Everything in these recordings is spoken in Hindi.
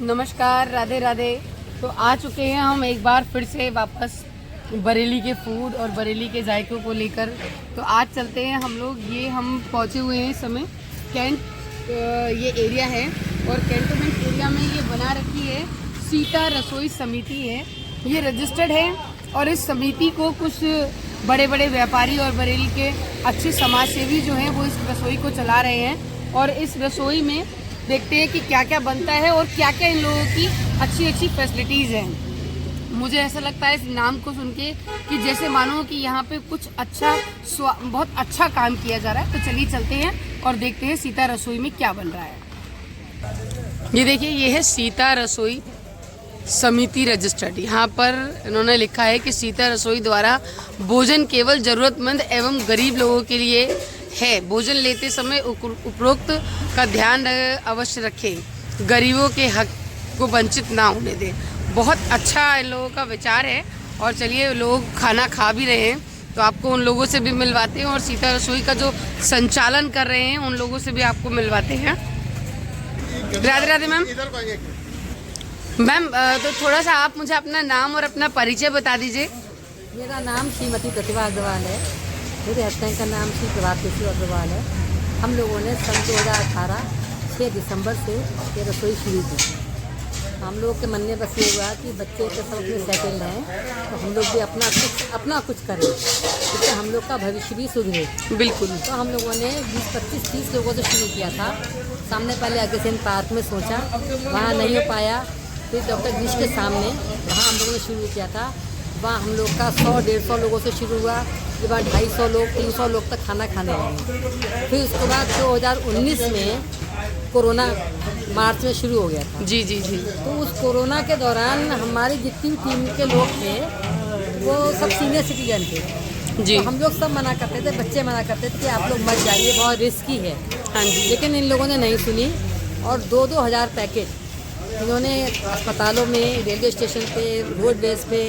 नमस्कार, राधे राधे। तो आ चुके हैं हम एक बार फिर से वापस बरेली के फूड और बरेली के जायकों को लेकर। तो आज चलते हैं हम लोग। हम पहुंचे हुए हैं इस समय कैंट, ये एरिया है और कैंटोनमेंट एरिया में ये बना रखी है सीता रसोई समिति है। ये रजिस्टर्ड है और इस समिति को कुछ बड़े बड़े व्यापारी और बरेली के अच्छे समाज सेवी जो हैं वो इस रसोई को चला रहे हैं। और इस रसोई में देखते हैं कि क्या क्या बनता है और क्या क्या इन लोगों की अच्छी अच्छी फैसिलिटीज़ हैं। मुझे ऐसा लगता है इस नाम को सुन के कि जैसे मानो कि यहाँ पे कुछ अच्छा बहुत अच्छा काम किया जा रहा है। तो चलिए चलते हैं और देखते हैं सीता रसोई में क्या बन रहा है। ये देखिए, ये है सीता रसोई समिति रजिस्टर्ड। यहाँ पर इन्होंने लिखा है कि सीता रसोई द्वारा भोजन केवल ज़रूरतमंद एवं गरीब लोगों के लिए है। भोजन लेते समय उपरोक्त का ध्यान अवश्य रखें, गरीबों के हक को वंचित ना होने दें। बहुत अच्छा इन लोगों का विचार है। और चलिए, लोग खाना खा भी रहे हैं तो आपको उन लोगों से भी मिलवाते हैं और सीता रसोई का जो संचालन कर रहे हैं उन लोगों से भी आपको मिलवाते हैं। राधे राधे मैम। मैम, तो थोड़ा सा आप मुझे अपना नाम और अपना परिचय बता दीजिए। मेरा नाम श्रीमती प्रतिभा अग्रवाल है। मेरे हस्बैंड का नाम श्री प्रभात केशव अग्रवाल है। हम लोगों ने सन 2018 6 दिसंबर से ये रसोई शुरू की। हम लोग के मन में बस ये हुआ कि बच्चे के सब अपने सेटल हैं तो हम लोग भी अपना कुछ करें, जिससे हम लोग का भविष्य भी सुधरे। बिल्कुल। तो हम लोगों ने 20, 25, 30 लोगों से शुरू किया था। सामने पहले अग्रसेन पार्क में सोचा, वहाँ नहीं हो पाया। फिर डॉक्टर गिरीश के सामने वहाँ हम लोगों ने शुरू किया था। वहाँ हम लोग का 100-150 लोगों से शुरू हुआ। उसके बाद 250 लोग 300 लोग तक खाना खाने लगे। फिर उसके बाद 2019 में कोरोना मार्च में शुरू हो गया था। जी जी जी। तो उस कोरोना के दौरान हमारी जितनी टीम के लोग थे वो सब सीनियर सिटीजन थे जी। तो हम लोग सब मना करते थे, बच्चे मना करते थे कि आप लोग मत जाइए, बहुत रिस्की है। हाँ जी। लेकिन इन लोगों ने नहीं सुनी और 2-2 हज़ार पैकेट इन्होंने अस्पतालों में, रेलवे स्टेशन पे, रोडवेज पे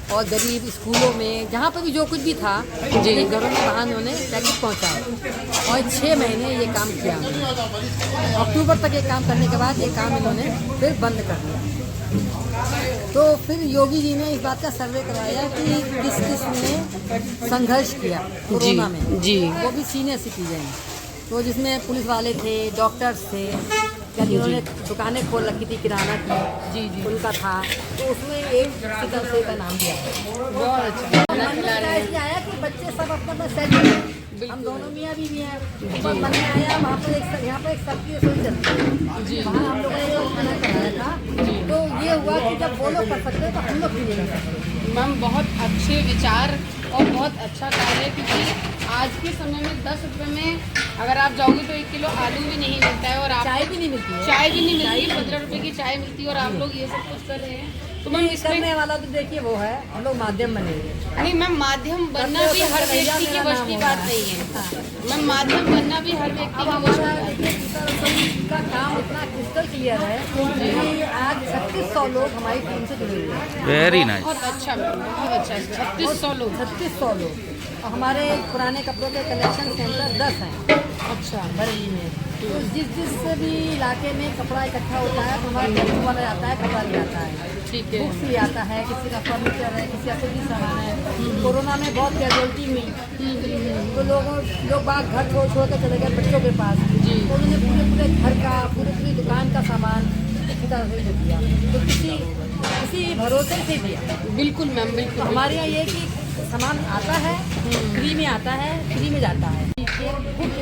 और गरीब स्कूलों में, जहाँ पर भी जो कुछ भी था जी, घरों में वहाँ उन्होंने पैकेट पहुँचाया। और 6 महीने ये काम किया। अक्टूबर तक ये काम करने के बाद ये काम इन्होंने फिर बंद कर दिया। तो फिर योगी जी ने इस बात का सर्वे कराया कि किस किस ने संघर्ष किया कोरोना में जी। वो भी सीनियर सिटीजन। तो जिसमें पुलिस वाले थे, डॉक्टर्स थे, जिन्होंने दुकानें खोल रखी थी किराना की, जी जी, उनका था। तो उसमें एक सीता रसोई का नाम दिया। बहुत अच्छा आया कि बच्चे सब अपना सेट हैं। हम दोनों मियाँ बीवी हैं। ऊपर मन में आया, वहाँ पर यहाँ पर एक सबकी रसोई चलती है जी। वहाँ हम लोगों ने जो खाना कराया था तो ये हुआ कि जब वो लोग कर सकते तो हम लोग भी नहीं कर सकते। मैम, बहुत अच्छे विचार और बहुत अच्छा कार्य है, क्योंकि आज के समय में 10 रुपये में अगर आप जाओगे तो 1 किलो आलू भी नहीं मिलता है और आप चाय भी नहीं मिलती है। चाय भी नहीं मिलती है, 15 रुपये की चाय मिलती है और आप लोग ये सब कुछ कर रहे हैं। तो मैम, इस करने वाला तो देखिए वो है, हम लोग माध्यम बनेंगे। नहीं मैम, माध्यम बनना भी हर व्यक्ति की वश की बात नहीं है। मैम, माध्यम बनना भी हर व्यक्ति की वश का काम इतना क्रिस्टल क्लियर है कि आज 3600 लोग हमारी टीम से जुड़े हुए हैं। Very nice. बहुत अच्छा मैम, बहुत अच्छा। 3600 लोग। 3600 लोग। और हमारे पुराने कपड़ों के कलेक्शन सेंटर 10 हैं। अच्छा, बरेली में। तो जिस भी इलाके में कपड़ा इकट्ठा होता है तो हमारा टेम्पो वाला आता है, कपड़ा ले आता है। ठीक है। बुक्स भी आता है, किसी का फर्नीचर है, किसी का सभी सामान है। कोरोना में बहुत कैजुअलिटी हुई तो लोग बाग घर छोड़ कर चले गए बच्चों के पास जी। तो उन्होंने पूरे घर का, पूरी दुकान का सामान सीता रसोई से दिया। तो किसी भरोसे से दिया। बिल्कुल मैम, बिल्कुल। हमारे यहाँ ये कि सामान आता है, फ्री में आता है, फ्री में जाता है। इस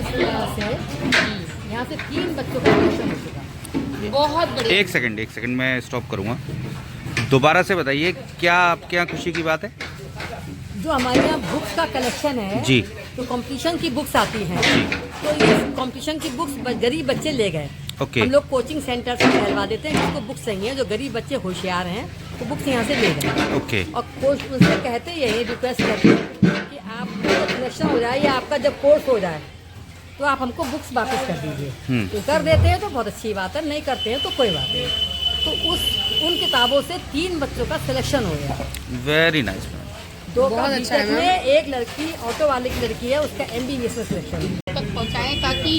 तरह से यहाँ से 3 बच्चों का कलेक्शन हो चुका। बहुत बढ़िया। एक सेकंड मैं स्टॉप करूँगा। दोबारा से बताइए, क्या आपके यहाँ खुशी की बात है? जो हमारे यहाँ बुक्स का कलेक्शन है जी, तो कंपटीशन की बुक्स आती हैं। तो ये कंपटीशन की बुक्स गरीब बच्चे ले गए। ओके। हम लोग कोचिंग सेंटर से फैलवा देते हैं, जिसको बुक्स चाहिए, जो गरीब बच्चे होशियार हैं तो बुक्स यहाँ से ले गए। ओके। और कोच उनसे कहते यही रिक्वेस्ट करते हैं कि आपका जब सिलेक्शन हो जाए या आपका जब कोर्स हो जाए तो आप हमको बुक्स वापस कर दीजिए। तो कर देते हैं तो बहुत अच्छी बात है, नहीं करते हैं तो कोई बात नहीं। तो उन किताबों से 3 बच्चों का सिलेक्शन हो गया। Very nice. 2 का बीटेक में, एक लड़की ऑटो वाले की लड़की है, उसका MBBS में सिलेक्शन। पहुंचाएं ताकि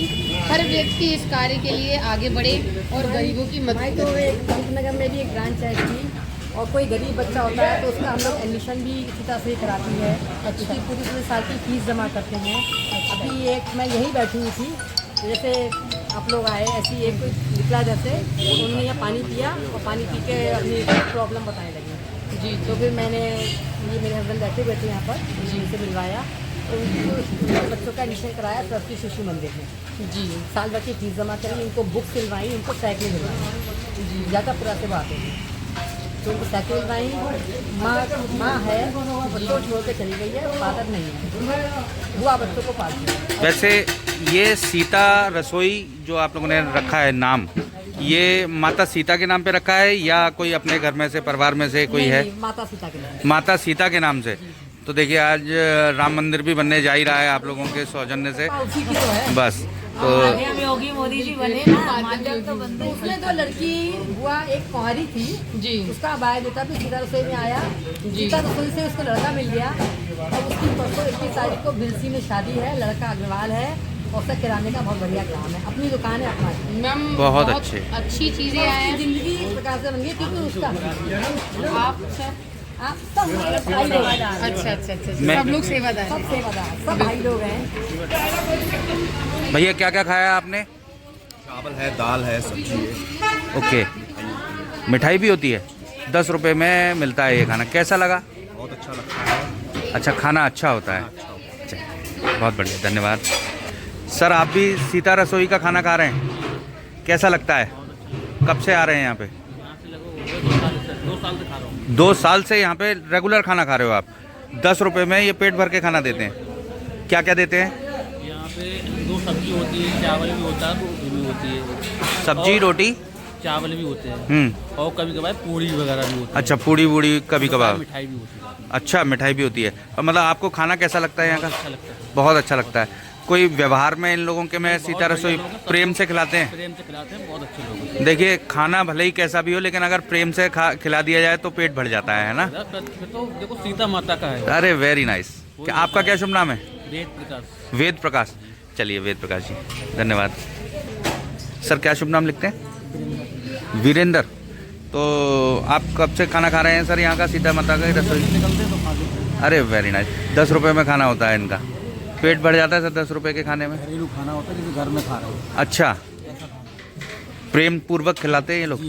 हर व्यक्ति इस कार्य के लिए आगे बढ़े और गरीबों की भाई मदद तो करे। एक पंतनगर में भी एक ब्रांच है इसकी, और कोई गरीब बच्चा होता है तो उसका हम लोग एडमिशन भी इसी तरह से ही कराती है। उसकी पूरी साल की फीस जमा करते हैं। अभी एक मैं यहीं बैठी हुई थी, जैसे आप लोग आए ऐसी एक कोई निकला, जैसे उन्होंने यहाँ पानी पिया और पानी पी के अपनी प्रॉब्लम बताने लगी जी। तो फिर मैंने ये मेरे हस्बैंड बैठे थे यहाँ पर जी से मिलवाया, तो उनको बच्चों का एडमिशन कराया सरस्वती शिशु मंदिर में जी। साल भर की फीस जमा करी, उनको बुक्स दिलवाई, उनको साइकिल दिलवाई जी। ज़्यादापुरा से बात है तो उनको साइकिल दिलवाई। माँ है बच्चों छोड़ के चली गई है, फादर नहीं है, बुआ बच्चों को पालती है। वैसे ये सीता रसोई जो आप लोगों ने रखा है नाम, ये माता सीता के नाम पे रखा है या कोई अपने घर में से परिवार में से कोई है? नहीं, माता सीता के नाम। माता सीता के नाम से। तो देखिए आज राम मंदिर भी बनने जा ही रहा है आप लोगों के सौजन्य से। उसी की तो है। बस तो योगी मोदी जी बने ना, माध्यम तो बनते। उसमें तो लड़की बुआ एक कुंवारी थी जी। उसका बायोडेटा भी सीता रसोई में आया। सीता रसोई से उसको लड़का मिल गया और उसकी परसों 21 तारीख को भिलसी में शादी है। लड़का अग्रवाल है और उसका किराने का बहुत बढ़िया काम है, अपनी दुकान है अपना। मैम बहुत अच्छे। अच्छी चीज़ें आए हैं। जिंदगी इस प्रकार से बन गई क्योंकि उसका आप सर आप सब हमारे भाई लोग हैं। अच्छा अच्छा अच्छा मैं- सब लोग सेवादार सब हैं। सेवादार, सब भाई लोग हैं। भैया क्या क्या खाया आपने? चावल है, दाल है, सब्जी है। ओके, मिठाई भी होती है? 10 रुपये में मिलता है ये खाना। कैसा लगा? बहुत अच्छा लगता है। अच्छा, खाना अच्छा होता है। अच्छा, बहुत बढ़िया, धन्यवाद। सर आप भी सीता रसोई का खाना खा रहे हैं, कैसा लगता है? कब से आ रहे हैं यहाँ पे? 2 साल से यहाँ पे रेगुलर खाना खा रहे हो आप। 10 रुपये में ये पेट भर के खाना देते हैं। क्या क्या देते हैं? यहाँ पे 2 सब्जी होती है, चावल भी होता है, रोटी भी होती है। सब्जी और रोटी? चावल भी होते हैं और कभी कभार पूड़ी वगैरह भी होती है। अच्छा, पूड़ी वूड़ी कभी कभार। मिठाई भी होती है। अच्छा, मिठाई भी होती है। और मतलब आपको खाना कैसा लगता है यहाँ का? अच्छा लगता है। बहुत अच्छा लगता है। कोई व्यवहार में इन लोगों के में सीता रसोई प्रेम से खिलाते हैं? प्रेम से खिलाते हैं, बहुत अच्छे लोग हैं। देखिए खाना भले ही कैसा भी हो, लेकिन अगर प्रेम से खिला दिया जाए तो पेट भर जाता है ना? तो देखो सीता माता का है। अरे वेरी नाइस। क्या आपका क्या शुभ नाम है? वेद प्रकाश। वेद प्रकाश। चलिए वेद प्रकाश जी, धन्यवाद। सर क्या शुभ नाम लिखते हैं? वीरेंद्र। तो आप कब से खाना खा रहे हैं सर यहाँ का सीता माता का रसोई? अरे वेरी नाइस। 10 रुपये में खाना होता है इनका, पेट भर जाता है सर 10 रुपये के खाने में? घरेलू खाना होता है, जैसे घर में खा रहे हो। अच्छा, प्रेम पूर्वक खिलाते हैं ये लोग।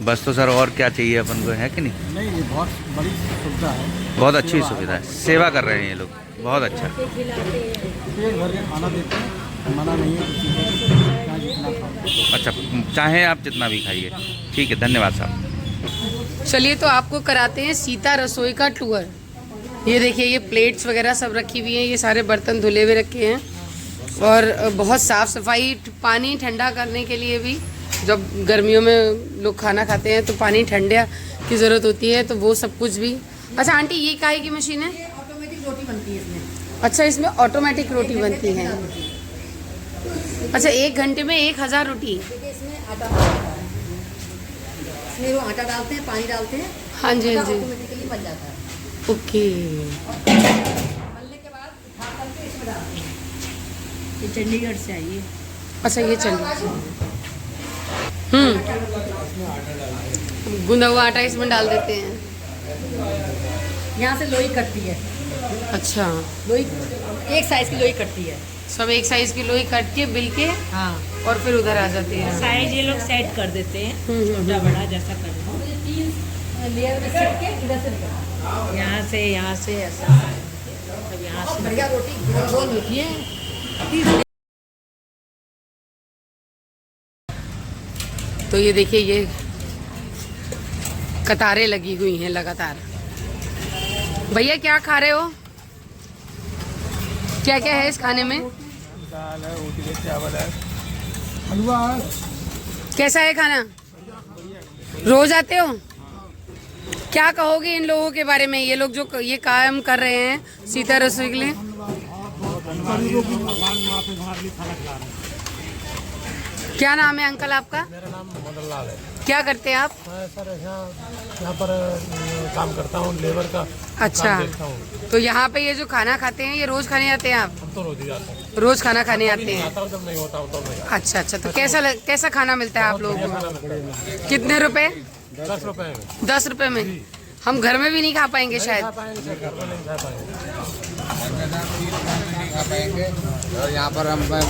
बस तो सर और क्या चाहिए अपन को, है कि नहीं? नहीं, ये बहुत बड़ी सुविधा है, बहुत अच्छी सुविधा है, सेवा कर रहे हैं ये लोग, बहुत अच्छा। पेट भर के खाना देते हैं, मना नहीं है किसी को, चाहे जितना खाओ। अच्छा, चाहे आप जितना भी खाइए। ठीक है, धन्यवाद साहब। चलिए तो आपको कराते हैं सीता रसोई का टूर। ये देखिए, ये प्लेट्स वगैरह सब रखी हुई हैं, ये सारे बर्तन धुले हुए रखे हैं और बहुत साफ़ सफाई। पानी ठंडा करने के लिए भी, जब गर्मियों में लोग खाना खाते हैं तो पानी ठंडा की ज़रूरत होती है, तो वो सब कुछ भी। अच्छा आंटी, ये काहे की मशीन है? ऑटोमेटिक रोटी बनती है इसमें। अच्छा, इसमें ऑटोमेटिक रोटी बनती है। अच्छा, 1 घंटे में 1000 रोटी? देखिए इसमें आटा डालता है, इसमें वो आटा डालते हैं, पानी डालते हैं, हाँ जी हाँ जी, ऑटोमेटिकली बन जाता है। ओके। बनने के बाद उठा करके इसमें डालते हैं। ये चंडीगढ़ से आई है। अच्छा, ये चलिए। गूंदा हुआ आटा इसमें डाल देते हैं। यहाँ से लोई कटती है, अच्छा, लोई एक साइज की लोई कटती है। सब एक साइज की लोई काट के बिल के हाँ, और फिर उधर आ जाते हैं। साइज ये लोग सेट कर देते हैं, छोटा बड़ा जैसा करना हो। 3 लेयर में सेट के इधर से निकालते यहाँ से ऐसा, अब यहाँ हैं। से बढ़िया रोटी गोल गोल होती है। तो ये देखिए, ये कतारें लगी हुई हैं लगातार। भैया क्या खा रहे हो? क्या क्या है इस खाने में? दाल है, रोटी है, चावल है, हलवा है। कैसा है खाना? रोज आते हो? क्या कहोगे इन लोगों के बारे में, ये लोग जो ये काम कर रहे हैं सीता रसोई के लिए? क्या नाम है अंकल आपका? मेरा नाम मदन लाल है। क्या करते हैं आप? मैं सर यहाँ पर काम करता हूँ, लेबर का अच्छा, काम देखता हूँ। तो यहाँ पे ये जो खाना खाते हैं, ये रोज खाने आते हैं आप? हम तो रोज ही जाते हैं। रोज खाना खाने आते हैं? आता हूँ जब नहीं होता हूँ तो नहीं। अच्छा अच्छा, तो कैसा खाना मिलता है आप लोगों को? कितने रुपए? 10 रुपए में 10 रुपए में? हम घर में भी नहीं खा पाएंगे शायद। खा पाएंगे, घर में नहीं खा पाएंगे। और यहाँ पर मैं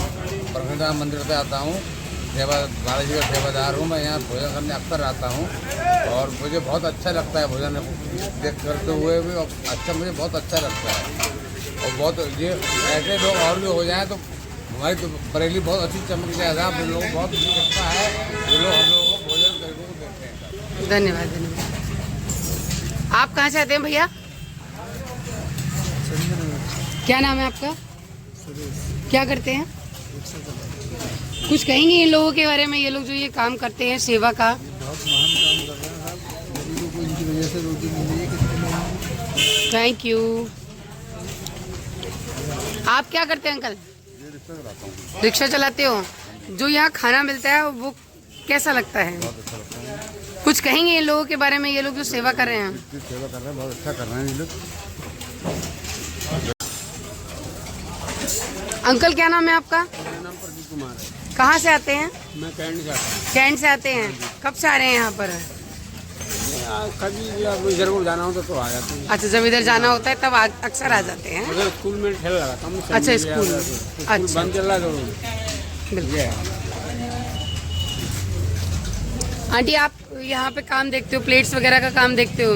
प्रभुनाथ मंदिर से आता हूँ, बाबा जी का सेवादार हूँ। मैं यहाँ भोजन करने अक्सर आता हूँ और मुझे बहुत अच्छा लगता है भोजन देख करते हुए भी। अच्छा, मुझे बहुत अच्छा लगता है और बहुत ये ऐसे लोग और भी हो जाएं तो हमारी तो बरेली बहुत अच्छी चमक जाएगा। आप लोगों को बहुत अच्छा है, ये लोग हम लोगों को भोजन करके देते हैं। धन्यवाद धन्यवाद। आप कहाँ से आते हैं भैया? क्या नाम है आपका? क्या करते हैं? कुछ कहेंगे इन लोगों के बारे में, ये लोग जो ये काम करते हैं सेवा का? बहुत महान काम कर रहे हैं साहब, गरीबों को इनकी वजह से रोटी मिल रही है। कितने थैंक यू। आप क्या करते हैं अंकल? रिक्शा चलाते हो? जो यहाँ खाना मिलता है वो कैसा लगता है? कुछ कहेंगे इन लोगों के बारे में, ये लोग जो सेवा कर रहे हैं? सेवा कर रहे हैं, बहुत अच्छा कर रहे हैं ये लोग। अंकल क्या नाम है आपका? मेरा नाम प्रदीप कुमार है। कहाँ से आते हैं? मैं कैंट से आता हूँ। कैंट से आते हैं? कब से आ रहे हैं यहाँ पर? कभी जरूर जाना होता तो आ जाते हैं। अच्छा, जब इधर जाना होता है तब अक्सर आ जाते हैं। अगर स्कूल में खेल रहा था मैं अच्छा, संडे स्कूल। आता था। स्कूल अच्छा। बंद चल रहा है जरूर। बिल्कुल। आंटी, आप यहाँ पे काम देखते हो, प्लेट्स वगैरह का काम देखते हो,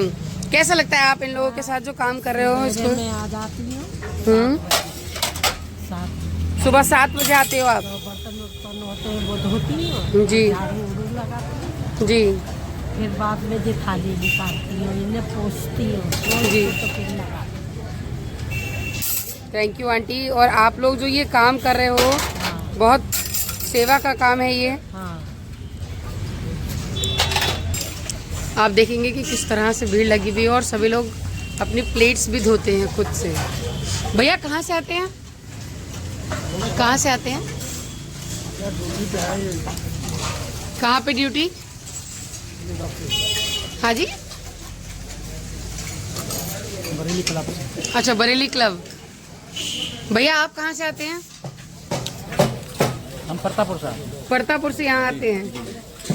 कैसा लगता है आप इन लोगों के साथ जो काम कर रहे हो इसको? मैं आ जाती हूँ, सुबह 7 बजे आते हो आप? बर्तन वर्तन होते हैं वो धोती हूँ, जी झाड़ू उड़ू लगाती हूँ, जी फिर बाद में जो थाली निकालती हूँ, इन्हें पोंछती हूँ, जी। तो फिर लगाती थैंक यू आंटी। और आप लोग जो ये काम कर रहे हो, बहुत सेवा का काम है ये। हूँ। हाँ, आप देखेंगे कि किस तरह से भीड़ लगी हुई है और सभी लोग अपनी प्लेट्स भी धोते हैं खुद से। भैया कहाँ से आते हैं? कहाँ से आते हैं? कहाँ पे ड्यूटी? हाँ जी, बरेली क्लब से। अच्छा, बरेली क्लब। भैया आप कहाँ से आते हैं? हम परतापुर से आते हैं। परतापुर से यहाँ आते हैं।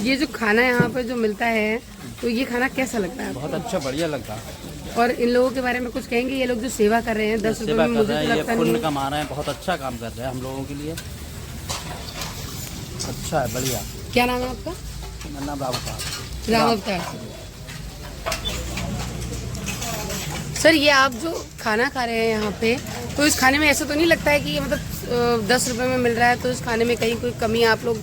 ये जो खाना यहाँ पे जो मिलता है, तो ये खाना कैसा लगता है? बहुत अच्छा, बढ़िया लगता है। और इन लोगों के बारे में कुछ कहेंगे? ये लोग जो सेवा कर रहे हैं 10 रुपए सेवा में, कर मुझे रहे तो हैं, ये लगता पुण्य नहीं। कमा रहे हैं, बहुत अच्छा काम कर रहे हैं हम लोगों के लिए। अच्छा है, बढ़िया। क्या नाम है आपका? मेरा नाम राव साहब। राम अवतार। सर, ये आप जो खाना खा रहे हैं यहाँ पे, तो इस खाने में ऐसा तो नहीं लगता है कि ये मतलब 10 रुपए में मिल रहा है तो इस खाने में कहीं कोई कमी आप लोग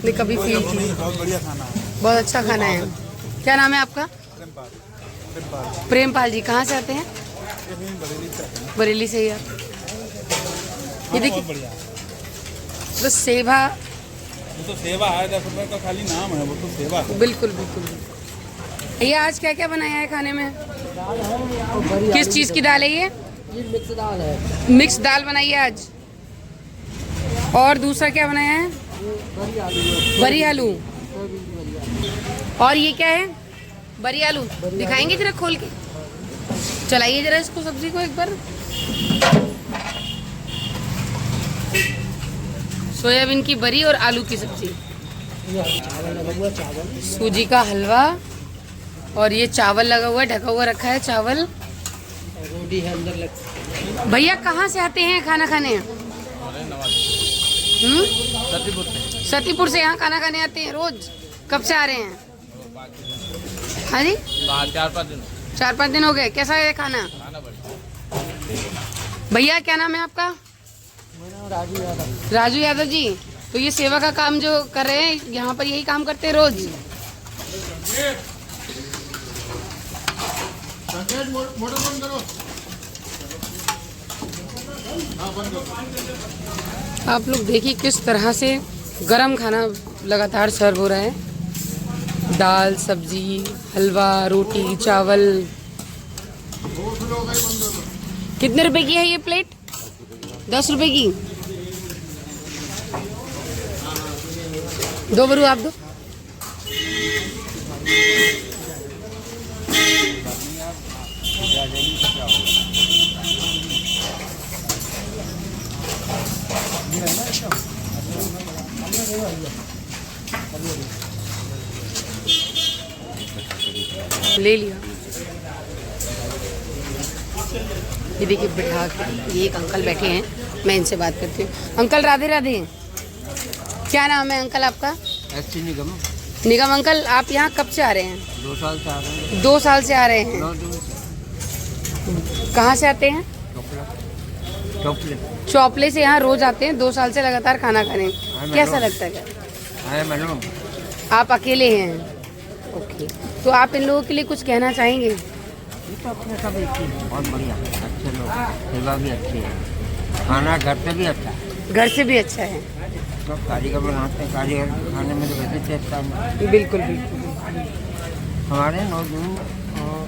ने कभी फील की? बहुत बढ़िया खाना है। बहुत अच्छा खाना है। क्या नाम है आपका? प्रेमपाल जी। कहाँ से आते हैं? बरेली से ही आप? ये देखिए, तो सेवा, वो तो सेवा है, 10 रुपए का खाली नाम है, वो तो सेवा है। बिल्कुल बिल्कुल। ये आज क्या क्या बनाया है खाने में? किस चीज़ की दाल है ये? मिक्स दाल है। मिक्स दाल बनाई है आज। और दूसरा क्या बनाया है? बरी आलू। और ये क्या है? बरी आलू। दिखाएंगे जरा खोल के, चलाइए जरा इसको, सब्जी को एक बार। सोयाबीन की बरी और आलू की सब्जी, सूजी का हलवा, और ये चावल लगा हुआ है, ढका हुआ रखा है चावल। रोटी है अंदर लग। भैया कहाँ से आते हैं खाना खाने? सतीपुर से यहाँ खाना खाने आते हैं रोज? कब से आ रहे हैं? हाँ जी, 4-5 दिन हो गए। कैसा है खाना? भैया क्या नाम है आपका? राजू यादव। राजू यादव जी। तो ये सेवा का काम जो कर रहे हैं यहाँ पर, यही काम करते हैं रोज? आप लोग देखिए किस तरह से गरम खाना लगातार सर्व हो रहा है। दाल, सब्जी, हलवा, रोटी, चावल। कितने रुपए की है ये प्लेट? 10 रुपए की। दो बरू आप दो। ले लिया। ये देखिए बिठा के, ये एक अंकल बैठे हैं, मैं इनसे बात करती हूँ। अंकल राधे राधे, क्या नाम है अंकल आपका? ऐसी निगम निगम अंकल, आप यहाँ कब से आ रहे हैं? 2 साल से आ रहे हैं। 2 साल से आ रहे हैं। 9 जून से कहाँ से आते हैं? चौपले चौपले से यहाँ रोज आते हैं 2 साल से लगातार खाना खाने। कैसा लगता है? आए मैडम। आप अकेले हैं? ओके, तो आप इन लोगों के लिए कुछ कहना चाहेंगे? ये तो अपने सब एक ही है, बहुत बढ़िया, अच्छे लोग, सेवा भी अच्छी है, खाना घर से भी अच्छा है, घर से भी अच्छा है। सब कारीगर बनाते हैं, कारीगर खाने में तो वैसे टेस्ट आता है। बिल्कुल बिल्कुल। हमारे 9 जून और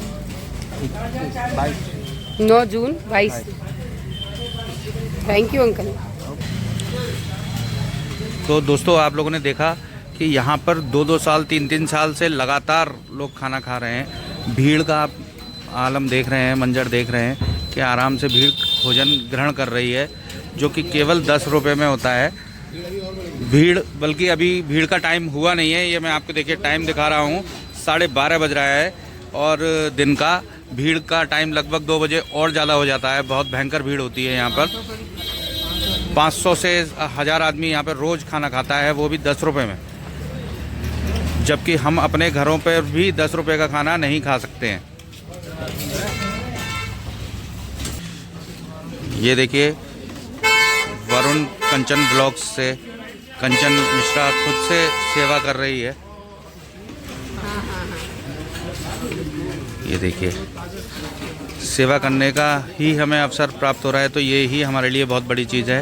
22 9 जून 22। Thank you uncle. तो दोस्तों आप लोगों ने देखा कि यहाँ पर 2-2 साल 3-3 साल से लगातार लोग खाना खा रहे हैं। भीड़ का आप आलम देख रहे हैं, मंजर देख रहे हैं कि आराम से भीड़ भोजन ग्रहण कर रही है, जो कि केवल 10 रुपये में होता है। भीड़, बल्कि अभी भीड़ का टाइम हुआ नहीं है, ये मैं आपको देखिए टाइम दिखा रहा हूँ, 12:30 बज रहा है और दिन का। भीड़ का टाइम लगभग 2 बजे और ज़्यादा हो जाता है, बहुत भयंकर भीड़ होती है यहाँ पर। 500 से 1000 आदमी यहाँ पर रोज़ खाना खाता है, वो भी 10 रुपये में, जबकि हम अपने घरों पर भी 10 रुपये का खाना नहीं खा सकते हैं। ये देखिए वरुण कंचन ब्लॉग्स से कंचन मिश्रा खुद से सेवा कर रही है। ये देखिए सेवा करने का ही हमें अवसर प्राप्त हो रहा है, तो ये ही हमारे लिए बहुत बड़ी चीज़ है।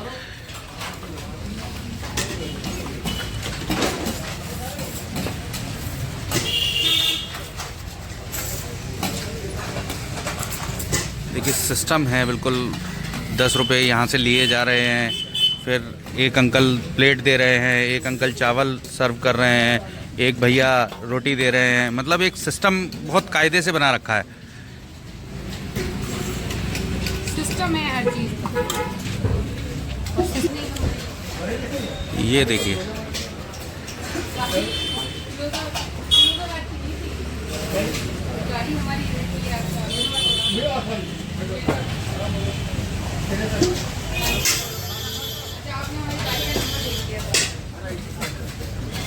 देखिए सिस्टम है बिल्कुल, 10 रुपये यहाँ से लिए जा रहे हैं, फिर एक अंकल प्लेट दे रहे हैं, एक अंकल चावल सर्व कर रहे हैं, एक भैया रोटी दे रहे हैं। मतलब एक सिस्टम बहुत कायदे से बना रखा है। सिस्टम है हर चीज़। ये देखिए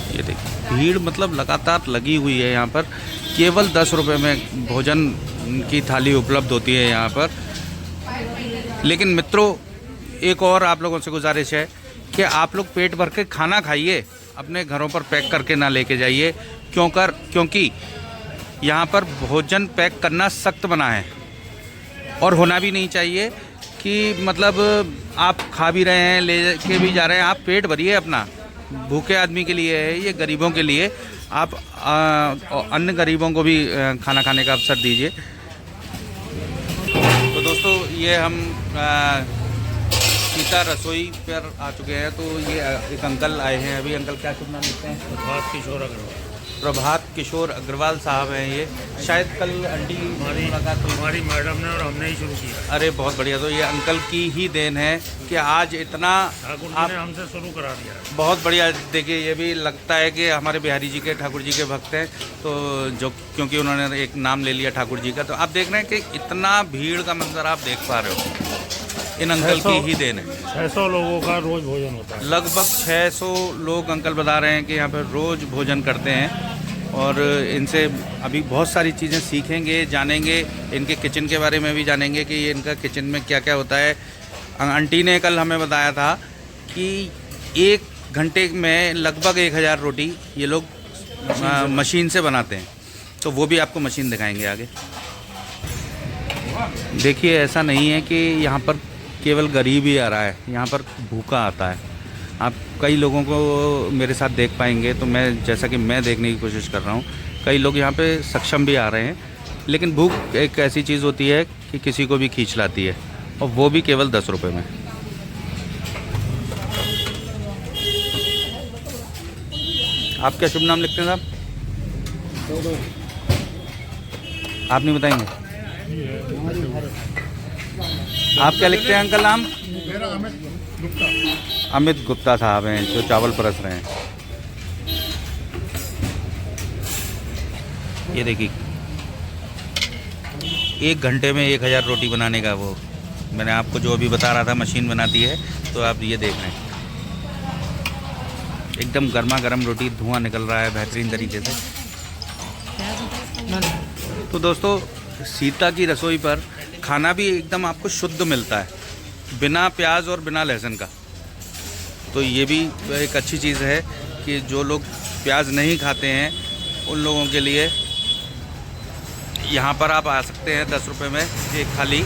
ये देखिए भीड़ मतलब लगातार लगी हुई है यहाँ पर। केवल 10 रुपये में भोजन की थाली उपलब्ध होती है यहाँ पर। लेकिन मित्रों, एक और आप लोगों से गुजारिश है कि आप लोग पेट भर के खाना खाइए, अपने घरों पर पैक करके ना लेके जाइए, क्योंकि यहाँ पर भोजन पैक करना सख्त मना है और होना भी नहीं चाहिए कि मतलब आप खा भी रहे हैं, ले के भी जा रहे हैं। आप पेट भरिए अपना, भूखे आदमी के लिए है ये, गरीबों के लिए। आप अन्य गरीबों को भी खाना खाने का अवसर दीजिए। तो दोस्तों ये हम सीता रसोई पर आ चुके हैं। तो ये एक अंकल आए हैं अभी। अंकल क्या शुभ नाम लिखते हैं? प्रभात किशोर अग्रवाल साहब हैं ये। शायद कल आंटी मुलाकात हुई, हमारी मैडम ने और हमने ही शुरू किया। अरे बहुत बढ़िया। तो ये अंकल की ही देन है कि आज इतना ठाकुर जी ने हमसे शुरू करा दिया। बहुत बढ़िया। देखिए ये भी लगता है कि हमारे बिहारी जी के, ठाकुर जी के भक्त हैं, तो जो क्योंकि उन्होंने एक नाम ले लिया ठाकुर जी का। तो आप देख रहे हैं कि इतना भीड़ का मंजर आप देख पा रहे हो, इन अंकल की ही देन है। 600 लोगों का रोज भोजन होता है। लगभग 600 लोग अंकल बता रहे हैं कि यहाँ पर रोज़ भोजन करते हैं। और इनसे अभी बहुत सारी चीज़ें सीखेंगे, जानेंगे, इनके किचन के बारे में भी जानेंगे कि ये इनका किचन में क्या क्या होता है। आंटी ने कल हमें बताया था कि 1 घंटे में लगभग 1000 रोटी ये लोग मशीन से बनाते हैं। तो वो भी आपको मशीन दिखाएंगे आगे। देखिए ऐसा नहीं है कि यहाँ पर केवल गरीब ही आ रहा है, यहाँ पर भूखा आता है। आप कई लोगों को मेरे साथ देख पाएंगे, तो मैं जैसा कि मैं देखने की कोशिश कर रहा हूँ, कई लोग यहाँ पे सक्षम भी आ रहे हैं। लेकिन भूख एक ऐसी चीज़ होती है कि किसी को भी खींच लाती है, और वो भी केवल 10 रुपये में। आप क्या शुभ नाम लिखते हैं साहब? आप नहीं बताएंगे? आप क्या लिखते हैं अंकल नाम? अमित गुप्ता साहब हैं जो चावल परस रहे हैं। ये देखिए 1 घंटे में 1000 रोटी बनाने का वो मैंने आपको जो अभी बता रहा था मशीन बनाती है, तो आप ये देख रहे हैं एकदम गर्मा गर्म रोटी, धुआं निकल रहा है बेहतरीन तरीके से। तो दोस्तों सीता की रसोई पर खाना भी एकदम आपको शुद्ध मिलता है, बिना प्याज और बिना लहसुन का। तो ये भी एक अच्छी चीज़ है कि जो लोग प्याज नहीं खाते हैं उन लोगों के लिए यहाँ पर आप आ सकते हैं, 10 रुपये में एक थाली